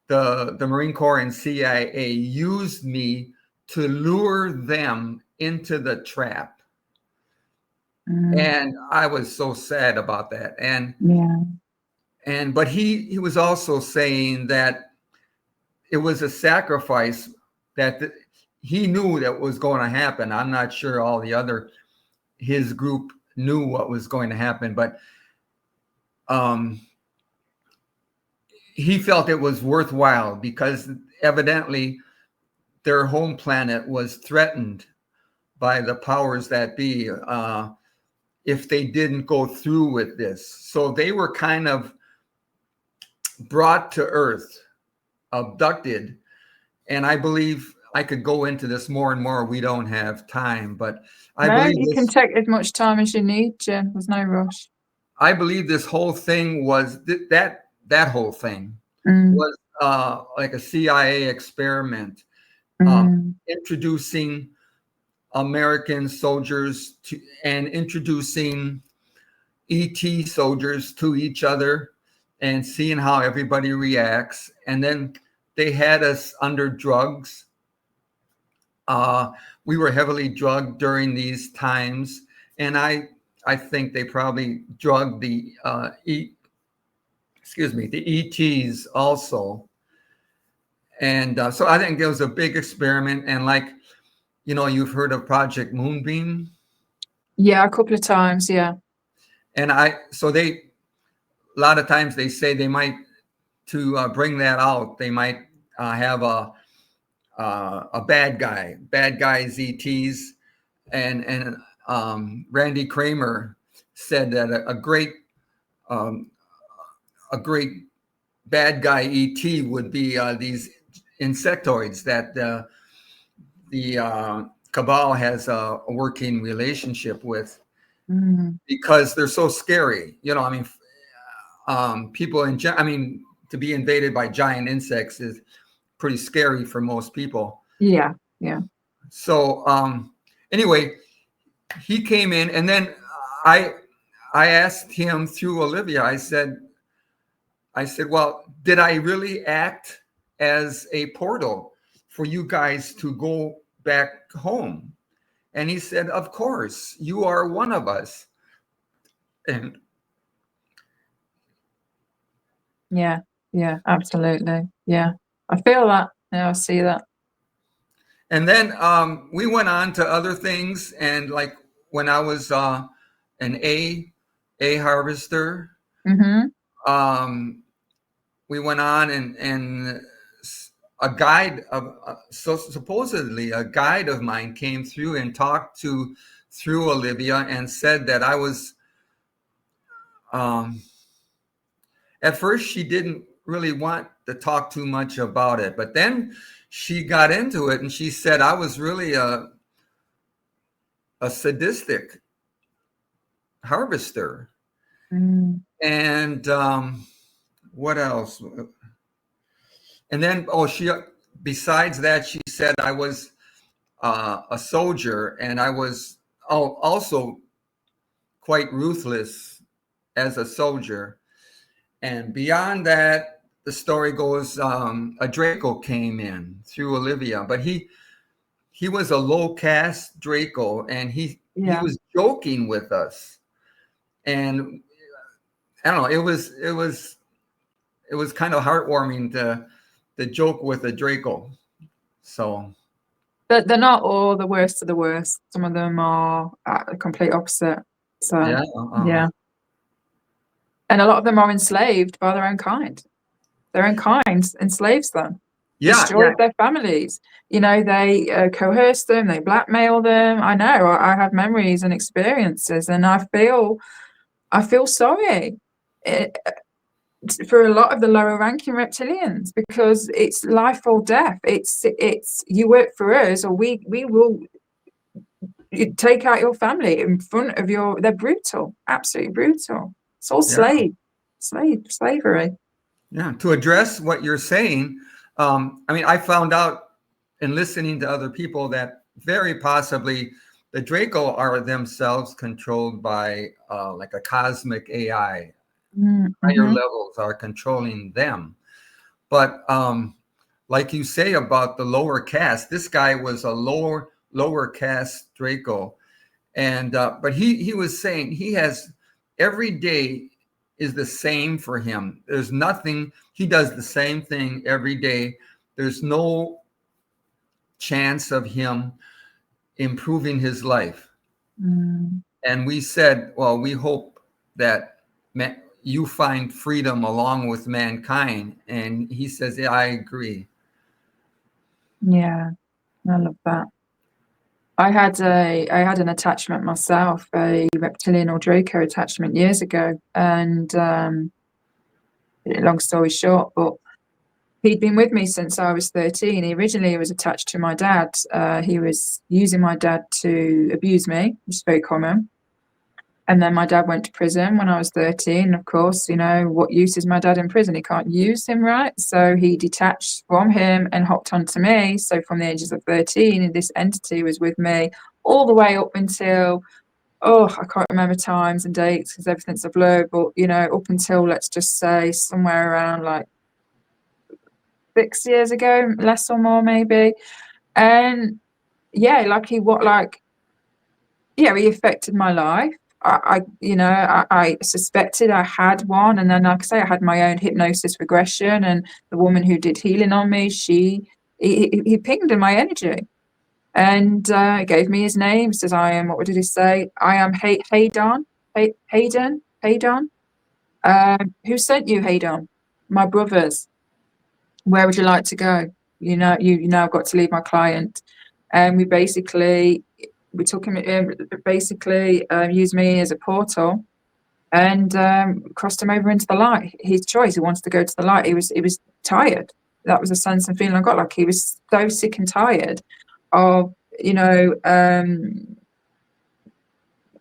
the Marine Corps and CIA used me to lure them into the trap. And I was so sad about that. But he was also saying that it was a sacrifice that he knew that was going to happen. I'm not sure his group knew what was going to happen, but he felt it was worthwhile because evidently their home planet was threatened by the powers that be if they didn't go through with this. So they were kind of brought to Earth, abducted. And I believe I could go into this more and more. We don't have time, but I believe you can take as much time as you need, Jim. There's no rush. I believe this whole thing was that whole thing was like a CIA experiment, introducing American soldiers and introducing ET soldiers to each other and seeing how everybody reacts. And then they had us under drugs. We were heavily drugged during these times. And I think they probably drugged the ETs also. And so I think it was a big experiment. And you've heard of Project Moonbeam? Yeah, a couple of times, yeah. And a lot of times they say they might, to bring that out, they might have a bad guys ETs, and Randy Kramer said that a great bad guy ET would be these insectoids that the cabal has a working relationship with, because they're so scary. People to be invaded by giant insects is pretty scary for most people. Yeah. So anyway, he came in, and then I asked him through Olivia. I said, well, did I really act as a portal for you guys to go back home? And he said, of course, you are one of us. And yeah, absolutely. Yeah, I feel that. Yeah, I see that. And then we went on to other things. And like when I was an A harvester, we went on and a guide supposedly a guide of mine came through and talked through Olivia and said that I was, at first she didn't really want to talk too much about it, but then she got into it and she said I was really a sadistic harvester. And what else? And then, besides that, she said I was a soldier, and I was also quite ruthless as a soldier. And beyond that, the story goes, a Draco came in through Olivia, but he was a low caste Draco, and he he Yeah. was joking with us, and I don't know, it was kind of heartwarming to joke with a Draco. So But they're not all the worst of the worst. Some of them are the complete opposite. So yeah, yeah. And a lot of them are enslaved by their own kind. Their own kind enslaves them, yeah, destroys their families. They coerce them, they blackmail them. I know. I have memories and experiences, and I feel sorry for a lot of the lower ranking reptilians, because it's life or death. It's you work for us, or we will take out your family in front of your. They're brutal, absolutely brutal. It's all yeah, slavery. yeah. To address what you're saying, I mean, I found out in listening to other people that very possibly the Draco are themselves controlled by like a cosmic AI. Higher Mm-hmm. levels are controlling them. But like you say about the lower caste, this guy was a lower caste Draco, and but he was saying he has every day is the same for him. There's nothing. He does the same thing every day. There's no chance of him improving his life. Mm. And we said, well, we hope that you find freedom along with mankind. And he says, yeah, I agree. Yeah, I love that. I had an attachment myself, a reptilian or Draco attachment years ago, and long story short, but he'd been with me since I was 13. He originally was attached to my dad. He was using my dad to abuse me, which is very common. And then my dad went to prison when I was 13. Of course, what use is my dad in prison? He can't use him, right? So he detached from him and hopped onto me. So from the ages of 13, this entity was with me all the way up until, I can't remember times and dates because everything's a blur, but, up until, let's just say, somewhere around like 6 years ago, less or more maybe. And yeah, he affected my life. I suspected I had one, and then, like I say, I had my own hypnosis regression, and the woman who did healing on me, he pinged in my energy, and gave me his name. Says, I am. What did he say? I am Hayden. Hayden. Who sent you, Hayden? My brothers. Where would you like to go? You now got to leave my client. And we took him in, basically used me as a portal, and crossed him over into the light. His choice. He wanted to go to the light. He was tired. That was a sense and feeling I got. Like he was so sick and tired of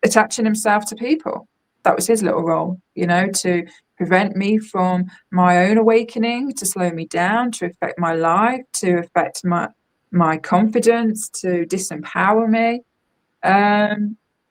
attaching himself to people. That was his little role, to prevent me from my own awakening, to slow me down, to affect my life, to affect my confidence, to disempower me.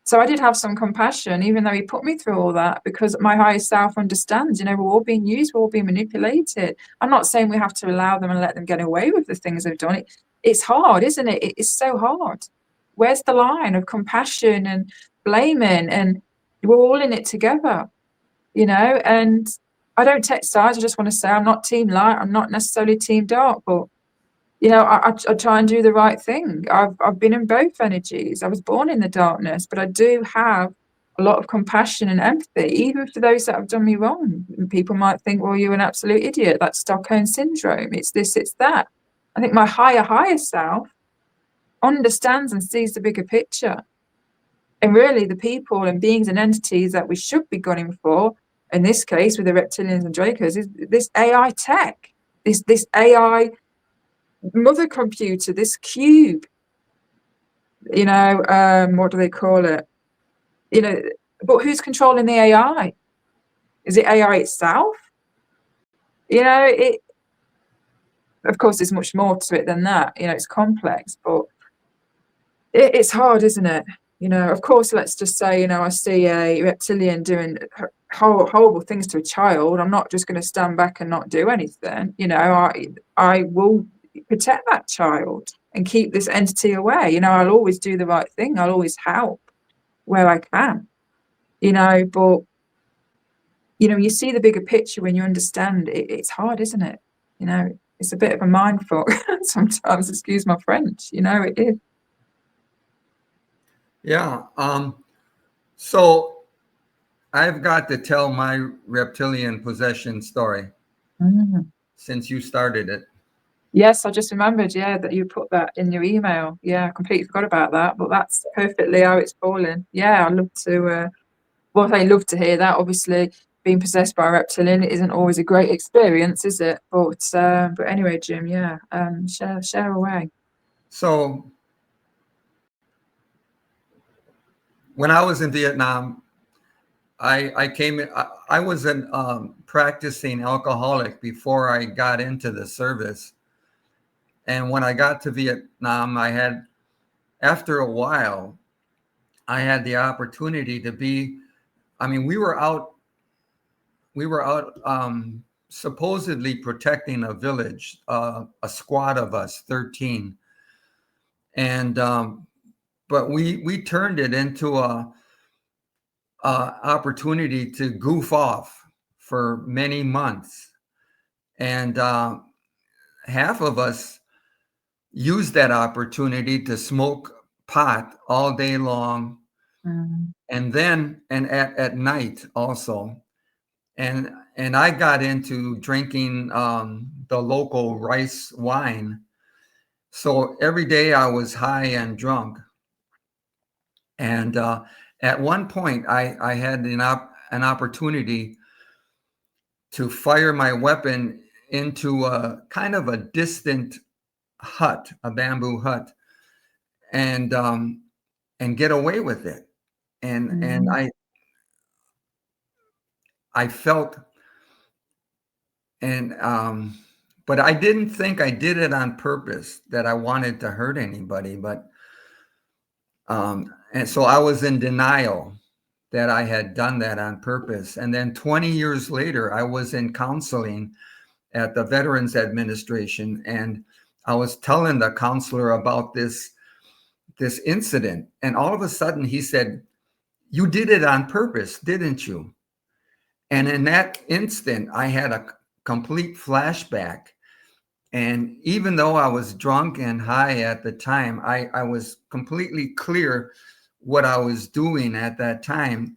So I did have some compassion, even though he put me through all that, because my higher self understands, we're all being used, we're all being manipulated. I'm not saying we have to allow them and let them get away with the things they've done. It's hard, isn't it? It's so hard. Where's the line of compassion and blaming? And we're all in it together, and I don't take sides. I just want to say I'm not team light. I'm not necessarily team dark, but I try and do the right thing. I've been in both energies. I was born in the darkness, but I do have a lot of compassion and empathy, even for those that have done me wrong. And people might think, well, you're an absolute idiot. That's Stockholm syndrome. It's this, it's that. I think my higher self understands and sees the bigger picture. And really, the people and beings and entities that we should be gunning for, in this case with the reptilians and Dracos, is this AI tech, this AI mother computer, this cube, what do they call it? But who's controlling the AI? Is it AI itself? It, of course, there's much more to it than that. It's complex, but it's hard, isn't it? Of course, let's just say, I see a reptilian doing horrible things to a child. I'm not just going to stand back and not do anything. I will protect that child and keep this entity away. I'll always do the right thing. I'll always help. where I can, but you see the bigger picture when you understand it. It's hard, isn't it? It's a bit of a mind fuck sometimes, excuse my French, it is. Yeah. So I've got to tell my reptilian possession story since you started it. Yes, I just remembered, that you put that in your email. Yeah, I completely forgot about that, but that's perfectly how it's falling. Yeah, I'd love to, I love to hear that. Obviously, being possessed by a reptilian isn't always a great experience, is it? But anyway, Jim, share away. So when I was in Vietnam, I was a practicing alcoholic before I got into the service. And when I got to Vietnam, after a while, I had the opportunity to we were out supposedly protecting a village, a squad of us, 13. And, but we turned it into a opportunity to goof off for many months. And half of us used that opportunity to smoke pot all day long. And then, at night also. And I got into drinking the local rice wine. So every day I was high and drunk. And at one point, I had an opportunity to fire my weapon into a kind of a distant hut, a bamboo hut, and get away with it. And I felt, and but I didn't think I did it on purpose, that I wanted to hurt anybody. But and so I was in denial that I had done that on purpose. And then 20 years later, I was in counseling at the Veterans Administration, and I was telling the counselor about this incident. And all of a sudden he said, "You did it on purpose, didn't you?" And in that instant, I had a complete flashback. And even though I was drunk and high at the time, I was completely clear what I was doing at that time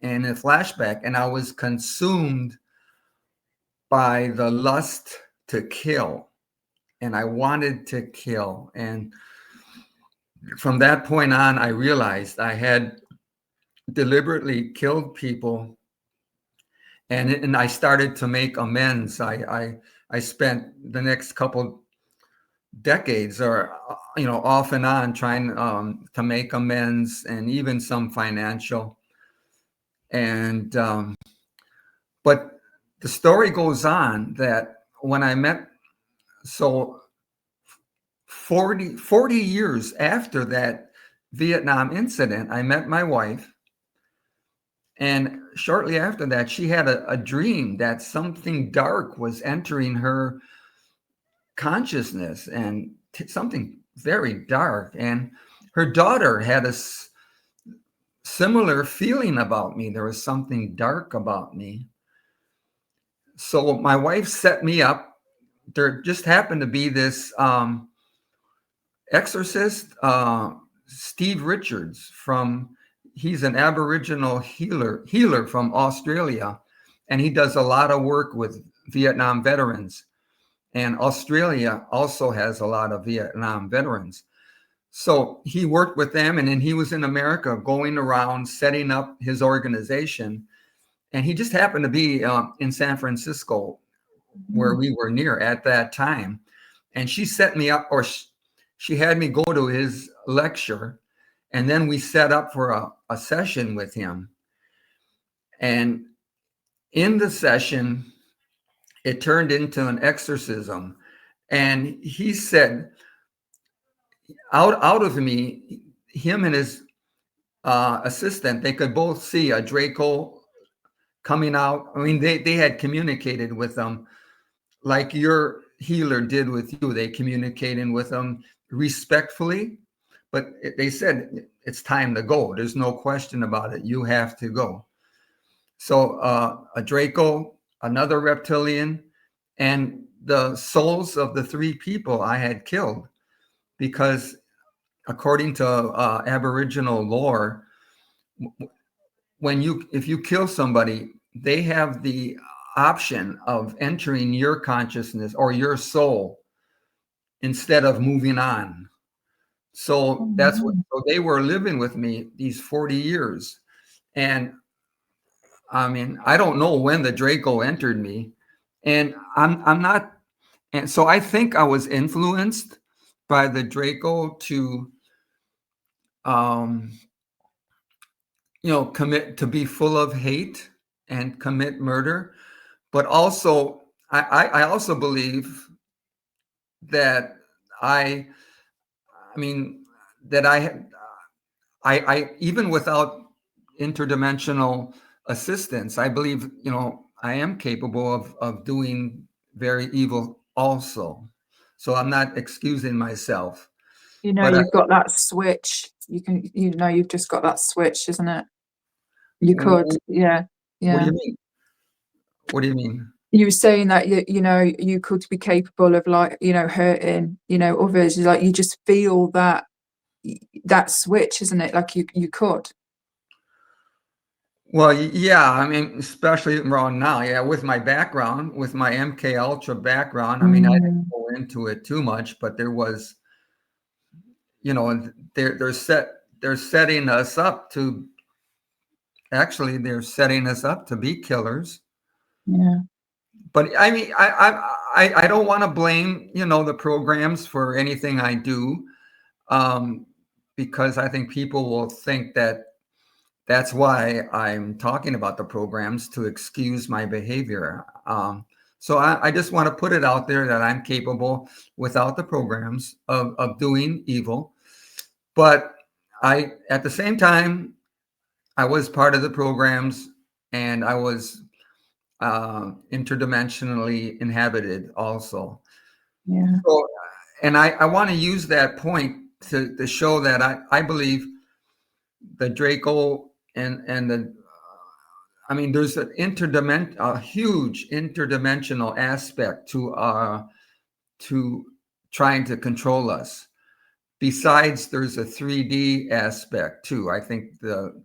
in a flashback. And I was consumed by the lust to kill. And I wanted to kill. And from that point on, I realized I had deliberately killed people. And I started to make amends. I spent the next couple decades, or off and on, trying to make amends, and even some financial. And but the story goes on that when I met, so 40 years after that Vietnam incident, I met my wife. And shortly after that, she had a dream that something dark was entering her consciousness, and something very dark. And her daughter had a similar feeling about me. There was something dark about me. So my wife set me up. There just happened to be this exorcist, Steve Richards, he's an Aboriginal healer from Australia, and he does a lot of work with Vietnam veterans. And Australia also has a lot of Vietnam veterans. So he worked with them, and then he was in America going around setting up his organization. And he just happened to be in San Francisco, where we were near at that time. And she set me up, or she had me go to his lecture. And then we set up for a session with him. And in the session, it turned into an exorcism. And he said, out of me, him and his assistant, they could both see a Draco coming out. I mean, they had communicated with them like your healer did with you. They communicated with them respectfully, but they said it's time to go. There's no question about it. You have to go. So a Draco, another reptilian, and the souls of the 3 people I had killed, because according to Aboriginal lore, if you kill somebody, they have the option of entering your consciousness or your soul instead of moving on. So that's what, so they were living with me these 40 years. And I mean, I don't know when the Draco entered me, and I'm not, and so I think I was influenced by the Draco to commit, to be full of hate and commit murder. But also, I also believe that I mean, that I even without interdimensional assistance, I believe, I am capable of doing very evil also. So I'm not excusing myself. But You've got that switch. You've just got that switch, isn't it? You could, yeah. What do you mean? What do you mean? You were saying that you could be capable of, like, hurting, others. Like, you just feel that switch, isn't it? Like you could. Well, yeah, I mean, especially around now, yeah, with my background, with my MK Ultra background, I mean, I didn't go into it too much, but there was, they're setting us up to, actually, they're setting us up to be killers. Yeah. But I mean, I don't want to blame, the programs for anything I do, because I think people will think that that's why I'm talking about the programs, to excuse my behavior. So I just want to put it out there that I'm capable, without the programs, of doing evil. But at the same time, I was part of the programs, and I was interdimensionally inhabited also. Yeah. So, and I want to use that point to show that I believe the Draco and the, I mean, there's a huge interdimensional aspect to trying to control us. Besides, there's a 3D aspect too. I think the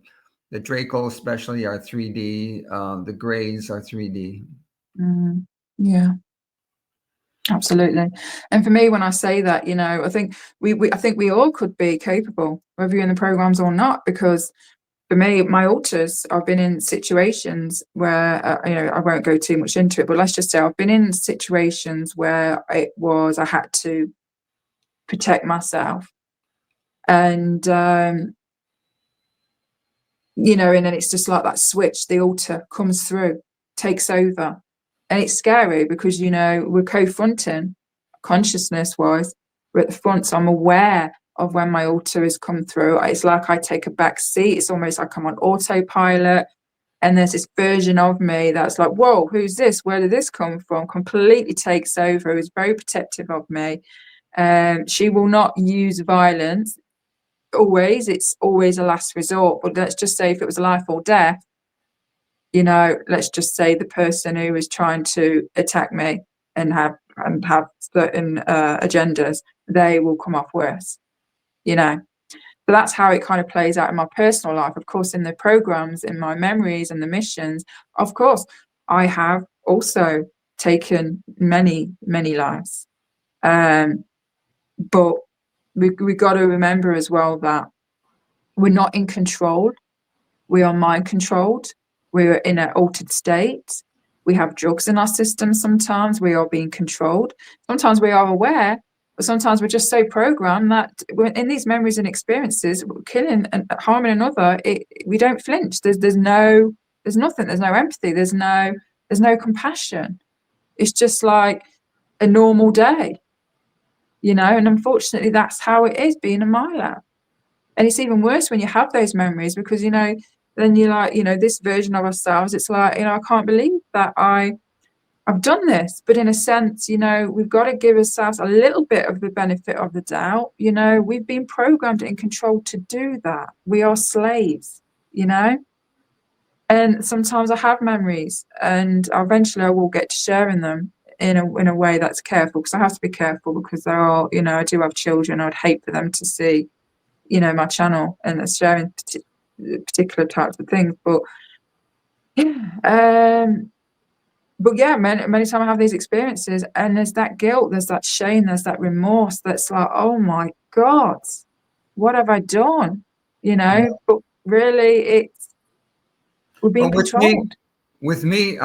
Draco especially are 3D. The Greys are 3D. Yeah. Absolutely. And for me, when I say that, I think we all could be capable, whether you're in the programs or not, because for me, my alters, I've been in situations where, I won't go too much into it, but let's just say I've been in situations where I had to protect myself. And, and then it's just like that switch, the alter comes through, takes over. And it's scary because, we're co-fronting consciousness-wise. We're at the front, so I'm aware of when my alter has come through. It's like I take a back seat. It's almost like I'm on autopilot. And there's this version of me that's like, whoa, who's this? Where did this come from? Completely takes over, is very protective of me. She will not use violence. It's always a last resort. But let's just say if it was life or death, let's just say the person who is trying to attack me and have certain agendas, they will come off worse. So that's how it kind of plays out in my personal life. Of course, in the programs, in my memories and the missions, of course, I have also taken many, many lives. But we got to remember as well that we're not in control. We are mind controlled. We're in an altered state. We have drugs in our system. Sometimes we are being controlled. Sometimes we are aware, but sometimes we're just so programmed that in these memories and experiences, killing and harming another, we don't flinch. There's nothing. There's no empathy. There's no compassion. It's just like a normal day, and unfortunately that's how it is being a Milab. And it's even worse when you have those memories because, then you're like, this version of ourselves, it's like, I can't believe that I I've done this, but in a sense, you know, we've got to give ourselves a little bit of the benefit of the doubt. You know, we've been programmed and controlled to do that. We are slaves, you know. And sometimes I have memories, and eventually I will get to sharing them in a way that's careful, because I have to be careful, because there are, you know, I do have children. I'd hate for them to see, you know, my channel and sharing particular types of things. But yeah, but yeah, many times I have these experiences, and there's that guilt, there's that shame, there's that remorse that's like, oh my God, what have I done? You Yeah. know, but really we're being But controlled. with me,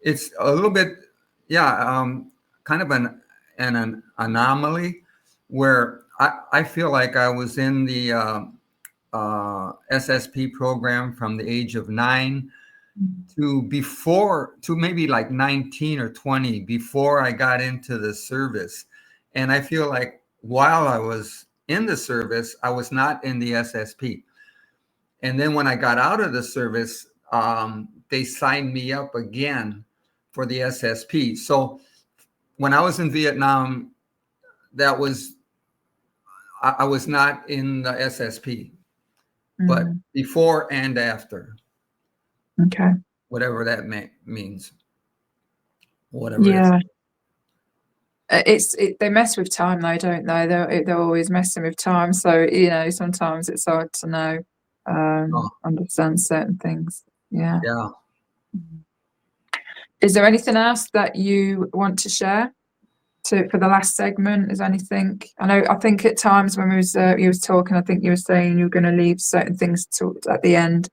it's a little bit, yeah, kind of an anomaly where I feel like I was in the SSP program from the age of 9 to maybe like 19 or 20 before I got into the service. And I feel like while I was in the service, I was not in the SSP. And then when I got out of the service, they signed me up again for the SSP. So when I was in Vietnam, that was I was not in the SSP, but before and after, Okay. whatever that means, whatever it's. Yeah. They mess with time though, don't they? They're always messing with time. So, you know, sometimes it's hard to know, Oh, understand certain things. Yeah. yeah. Is there anything else that you want to share for the last segment? Is anything? I think at times when you was talking, I think you were saying you were going to leave certain things to at the end.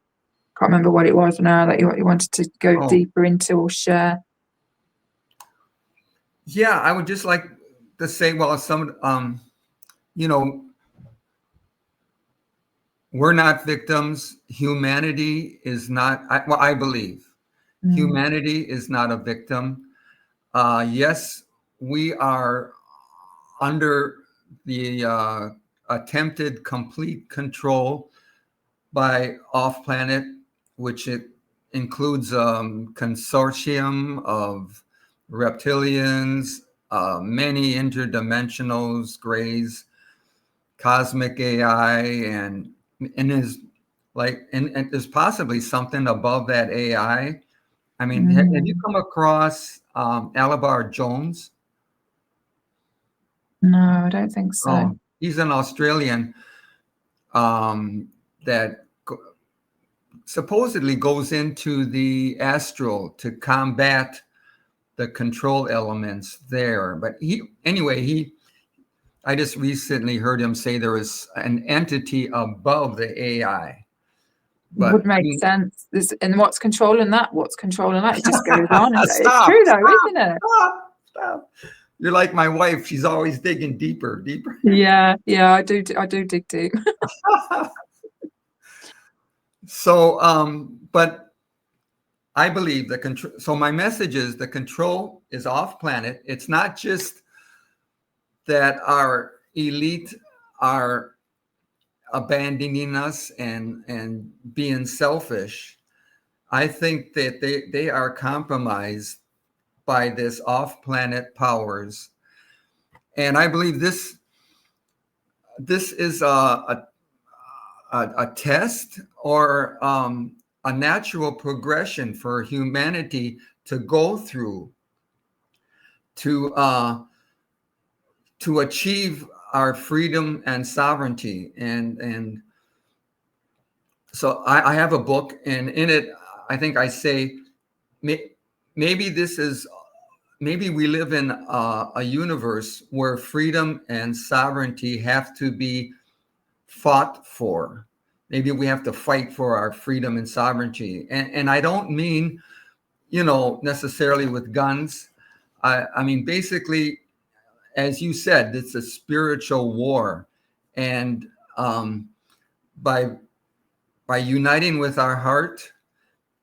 Can't remember what it was now that you wanted to go Oh, deeper into or share. yeah. I would just like to say, well, you know, we're not victims. Humanity is not. Well, I believe humanity is not a victim. Yes, we are under the attempted complete control by off-planet, which it includes consortium of reptilians, many interdimensionals, grays, cosmic AI, and is like and there's possibly something above that AI. I mean, have you come across Alabar Jones? No, I don't think so. Oh, he's an Australian that supposedly goes into the astral to combat the control elements there. But I just recently heard him say there is an entity above the AI. Would But make sense. And what's controlling that? What's controlling that? It just goes on. It's stop, true though, isn't it? stop. You're like my wife. She's always digging deeper, deeper. Yeah, yeah, I do dig deep. So, but I believe the control. So my message is the control is off planet. It's not just that our elite are abandoning us and being selfish. I think that they are compromised by this off-planet powers, and I believe this is a test or a natural progression for humanity to go through to achieve our freedom and sovereignty. And so I have a book, and in it, I think I say, maybe we live in a universe where freedom and sovereignty have to be fought for. Maybe we have to fight for our freedom and sovereignty. And I don't mean, necessarily with guns. I mean, basically, as you said, it's a spiritual war. And by uniting with our heart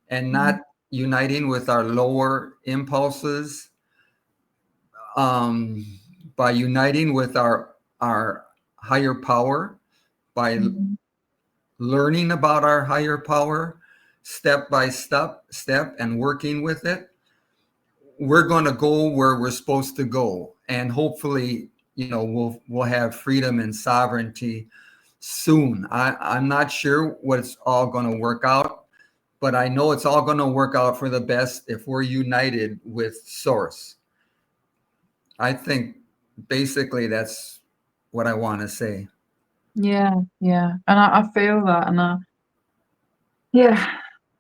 and not uniting with our lower impulses, by uniting with our higher power, by learning about our higher power step by step and working with it, we're going to go where we're supposed to go, and hopefully, we'll have freedom and sovereignty soon. I'm not sure what it's all going to work out, but I know it's all going to work out for the best if we're united with Source. I think basically that's what I want to say. Yeah, and I feel that, and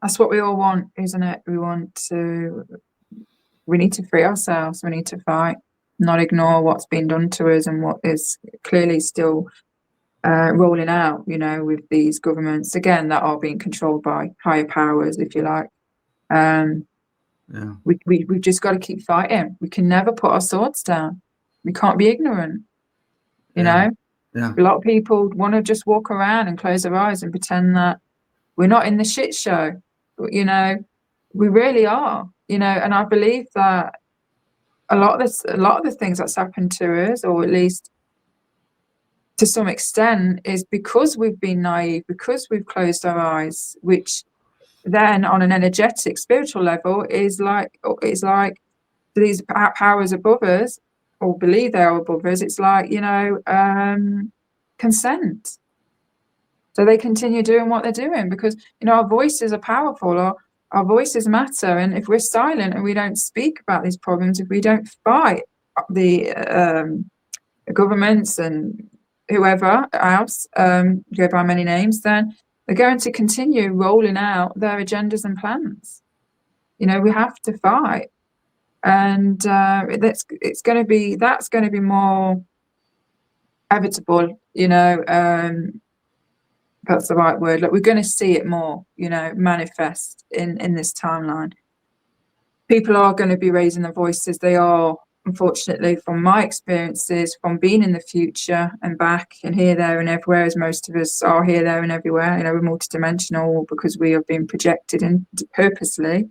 that's what we all want, isn't it? We need to free ourselves. We need to fight, not ignore what's been done to us and what is clearly still rolling out, with these governments, again, that are being controlled by higher powers, if you like. We've just got to keep fighting. We can never put our swords down. We can't be ignorant, you know? Yeah. A lot of people want to just walk around and close their eyes and pretend that we're not in the shit show. We really are, and I believe that a lot of the things that's happened to us, or at least to some extent, is because we've been naive, because we've closed our eyes, which then on an energetic, spiritual level is like these powers above us, or believe they are above us. It's like, consent. So they continue doing what they're doing because, our voices are powerful, or our voices matter. And if we're silent and we don't speak about these problems, if we don't fight the governments and whoever else, go by many names, then they're going to continue rolling out their agendas and plans. We have to fight. And that's going to be more inevitable, that's the right word. Like, we're going to see it more, manifest in this timeline. People are going to be raising their voices. They are, unfortunately, from my experiences, from being in the future and back and here, there, and everywhere, as most of us are here, there, and everywhere. We're multidimensional because we have been projected in purposely,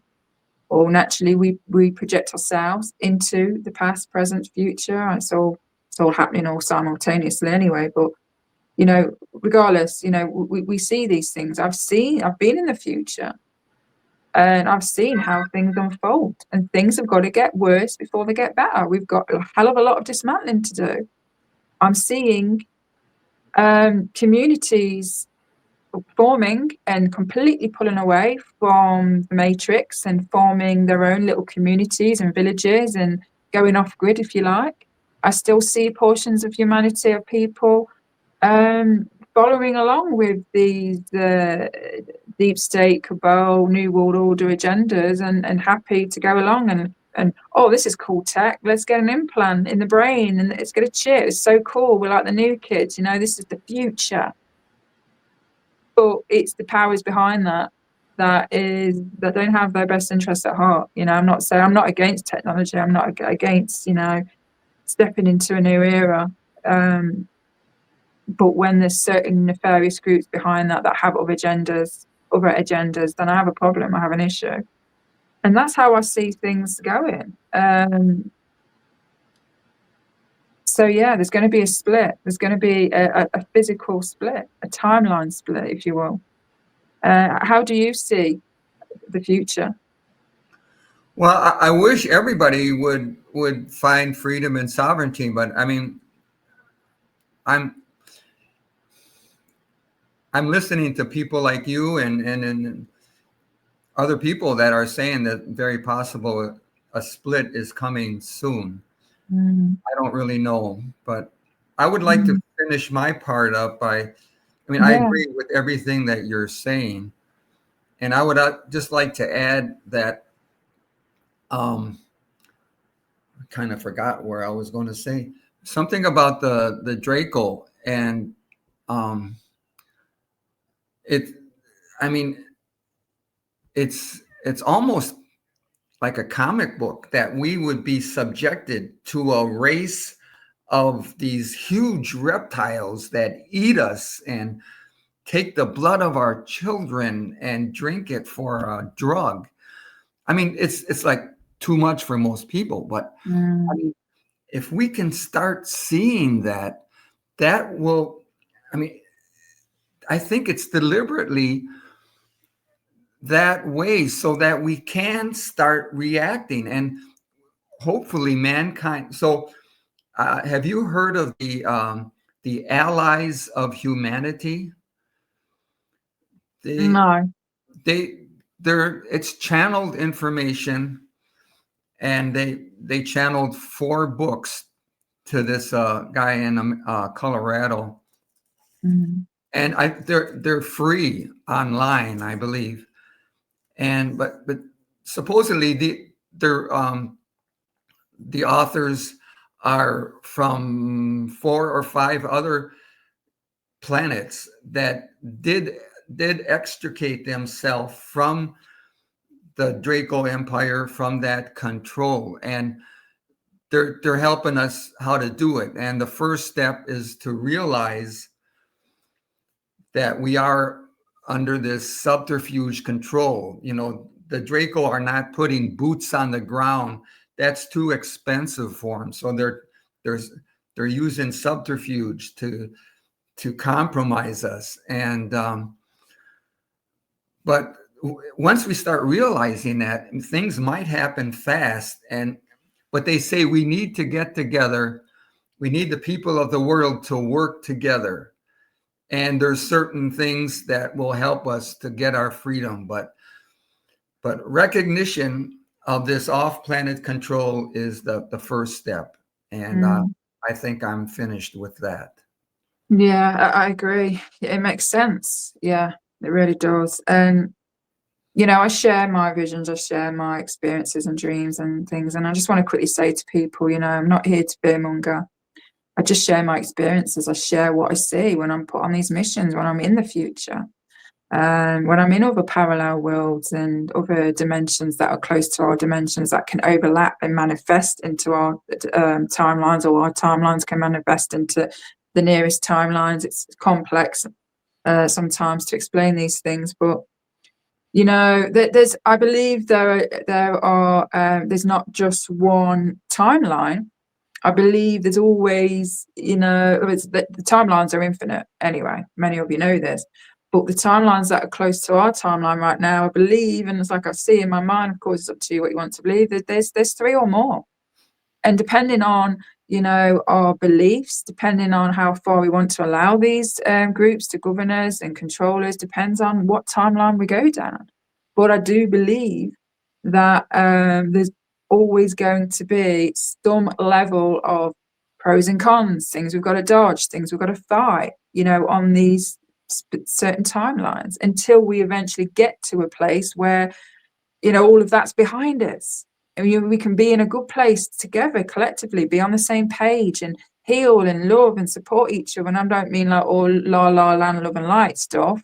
or naturally, we project ourselves into the past, present, future. It's all happening all simultaneously anyway. But regardless, we see these things. I've been in the future, and I've seen how things unfold, and things have got to get worse before they get better. We've got a hell of a lot of dismantling to do. I'm seeing communities forming and completely pulling away from the matrix and forming their own little communities and villages and going off grid, if you like. I still see portions of humanity, of people following along with these deep state, cabal, new world order agendas, and happy to go along and oh, this is cool tech, let's get an implant in the brain and let's get a chip, it's so cool, we're like the new kids, this is the future. But it's the powers behind that don't have their best interests at heart. I'm not against technology, I'm not against stepping into a new era, but when there's certain nefarious groups behind that have other agendas, then I have a problem, I have an issue. And that's how I see things going. So yeah, there's going to be a split. There's going to be a physical split, a timeline split, if you will. How do you see the future? Well, I wish everybody would find freedom and sovereignty, but I mean, I'm listening to people like you and other people that are saying that very possible a split is coming soon. I don't really know, but I would like to finish my part up by, I agree with everything that you're saying. And I would just like to add that I kind of forgot where I was going to say something about the Draco, and it's almost like a comic book that we would be subjected to a race of these huge reptiles that eat us and take the blood of our children and drink it for a drug. It's like too much for most people, but if we can start seeing that will, I think it's deliberately that way so that we can start reacting. And hopefully mankind. So have you heard of the allies of humanity? They No. they're it's channeled information, and they channeled 4 books to this guy in Colorado, Mm. and they're free online, I believe. And but supposedly the authors are from 4 or 5 other planets that did extricate themselves from the Draco Empire, from that control, and they're helping us how to do it. And the first step is to realize that we are under this subterfuge control. The Draco are not putting boots on the ground. That's too expensive for them. So they're using subterfuge to compromise us. And but once we start realizing that, things might happen fast. But they say we need to get together. We need the people of the world to work together. And there's certain things that will help us to get our freedom. But recognition of this off-planet control is the first step. And I think I'm finished with that. Yeah, I agree. It makes sense. Yeah, it really does. And I share my visions, I share my experiences and dreams and things. And I just want to quickly say to people, I'm not here to fearmonger. I just share my experiences. I share what I see when I'm put on these missions, when I'm in the future, when I'm in other parallel worlds and other dimensions that are close to our dimensions that can overlap and manifest into our timelines, or our timelines can manifest into the nearest timelines. It's complex sometimes to explain these things, but I believe there are there's not just one timeline. I believe there's always, the timelines are infinite anyway. Many of you know this, but the timelines that are close to our timeline right now, I believe, and it's like I see in my mind, of course, it's up to you what you want to believe, that there's 3 or more. And depending on, our beliefs, depending on how far we want to allow these groups to govern us and control us, depends on what timeline we go down. But I do believe that there's always going to be some level of pros and cons, things we've got to dodge, things we've got to fight, on these certain timelines, until we eventually get to a place where, all of that's behind us. And we can be in a good place together, collectively, be on the same page and heal and love and support each other. And I don't mean like all la la land, love and light stuff.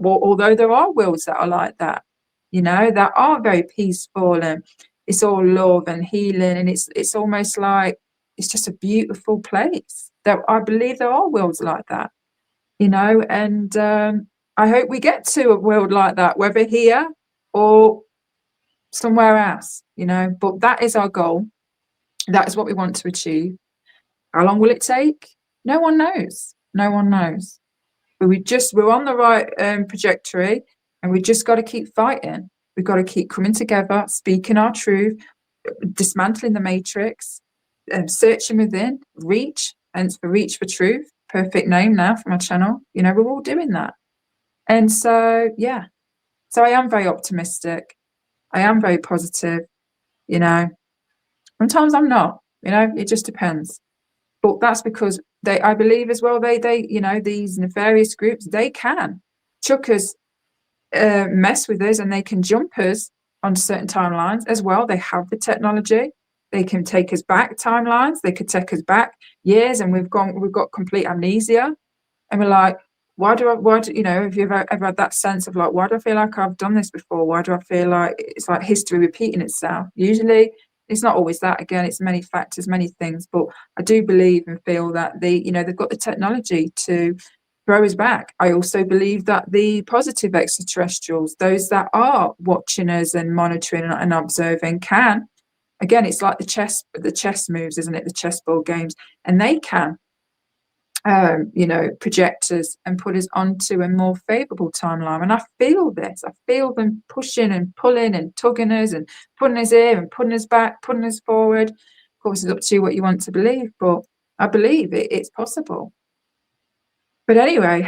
Although there are worlds that are like that, that are very peaceful and it's all love and healing, and it's almost like it's just a beautiful place. That I believe there are worlds like that, and I hope we get to a world like that, whether here or somewhere else, but that is our goal. That is what we want to achieve. How long will it take? No one knows. No one knows. But we're on the right trajectory, and we just got to keep fighting. We've got to keep coming together, speaking our truth, dismantling the matrix, searching within, reach, and for reach for truth. Perfect name now for my channel. We're all doing that. And so, yeah. So I am very optimistic. I am very positive. Sometimes I'm not. It just depends. But that's because I believe as well, these nefarious groups, they can chuck us, mess with us, and they can jump us on certain timelines as well. They have the technology. They can take us back timelines. They could take us back years, and we've got complete amnesia, and we're like, why do if you've ever had that sense of like, why do I feel like I've done this before? Why do I feel like it's like history repeating itself? Usually it's not always that. Again, it's many factors, many things, but I do believe and feel that they've got the technology to throw us back. I also believe that the positive extraterrestrials, those that are watching us and monitoring and observing, can, again, it's like the chess moves, isn't it? The chessboard games, and they can you know, projectors and put us onto a more favorable timeline. And I feel this. I feel them pushing and pulling and tugging us and putting us here and putting us back, putting us forward. Of course, it's up to you what you want to believe, but I believe it's possible. But anyway,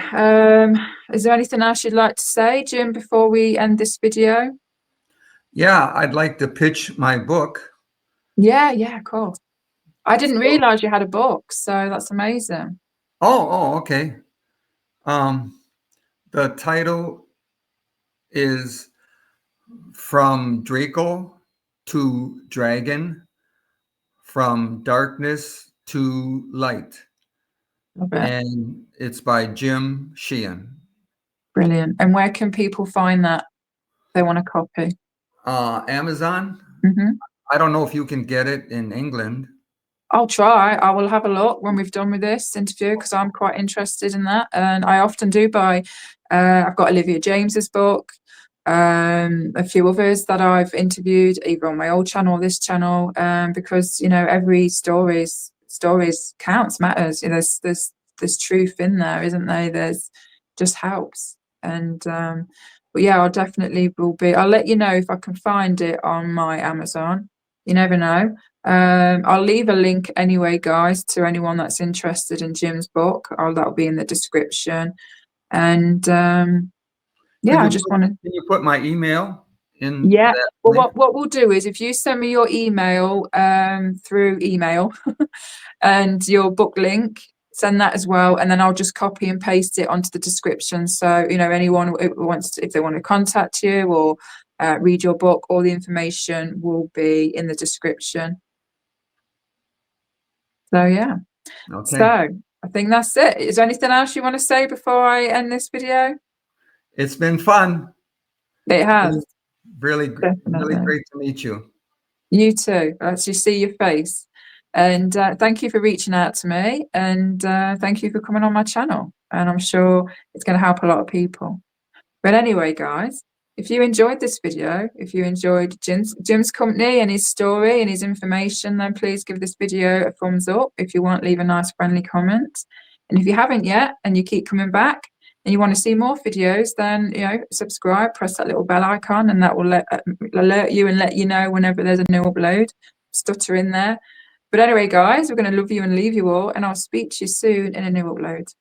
is there anything else you'd like to say, Jim, before we end this video? Yeah, I'd like to pitch my book. Yeah, of course. I didn't realize you had a book, so that's amazing. Okay. The title is From Draco to Dragon, From Darkness to Light. Love it. And it's by Jim Sheahan. Brilliant. And where can people find that if they want a copy? Amazon. Mm-hmm. I don't know if you can get it in England. I'll try. I will have a look when we've done with this interview because I'm quite interested in that. And I often do buy, I've got Olivia James's book, a few others that I've interviewed either on my old channel or this channel, because, you know, every stories counts, matters. You know, there's truth in there, isn't there? There's just helps. And but yeah, I'll definitely I'll let you know if I can find it on my Amazon. You never know. I'll leave a link anyway, guys, to anyone that's interested in Jim's book. That'll be in the description. And yeah, I just want to. Can you put my email in? Yeah. That Well, link? what we'll do is if you send me your email through email and your book link, send that as well, and then I'll just copy and paste it onto the description. So you know, anyone who wants to, if they want to contact you or read your book, all the information will be in the description. So yeah. Okay. So I think that's it. Is there anything else you want to say before I end this video? It's been fun. It has. Really Definitely. great to meet you. You too. I actually see your face. And thank you for reaching out to me. And thank you for coming on my channel. And I'm sure it's going to help a lot of people. But anyway, guys, if you enjoyed this video, if you enjoyed Jim's company and his story and his information, then please give this video a thumbs up. If you want, leave a nice friendly comment. And if you haven't yet and you keep coming back and you want to see more videos, then, you know, subscribe, press that little bell icon, and that will alert you and let you know whenever there's a new upload. Stutter in there. But anyway, guys, we're going to love you and leave you all, and I'll speak to you soon in a new upload.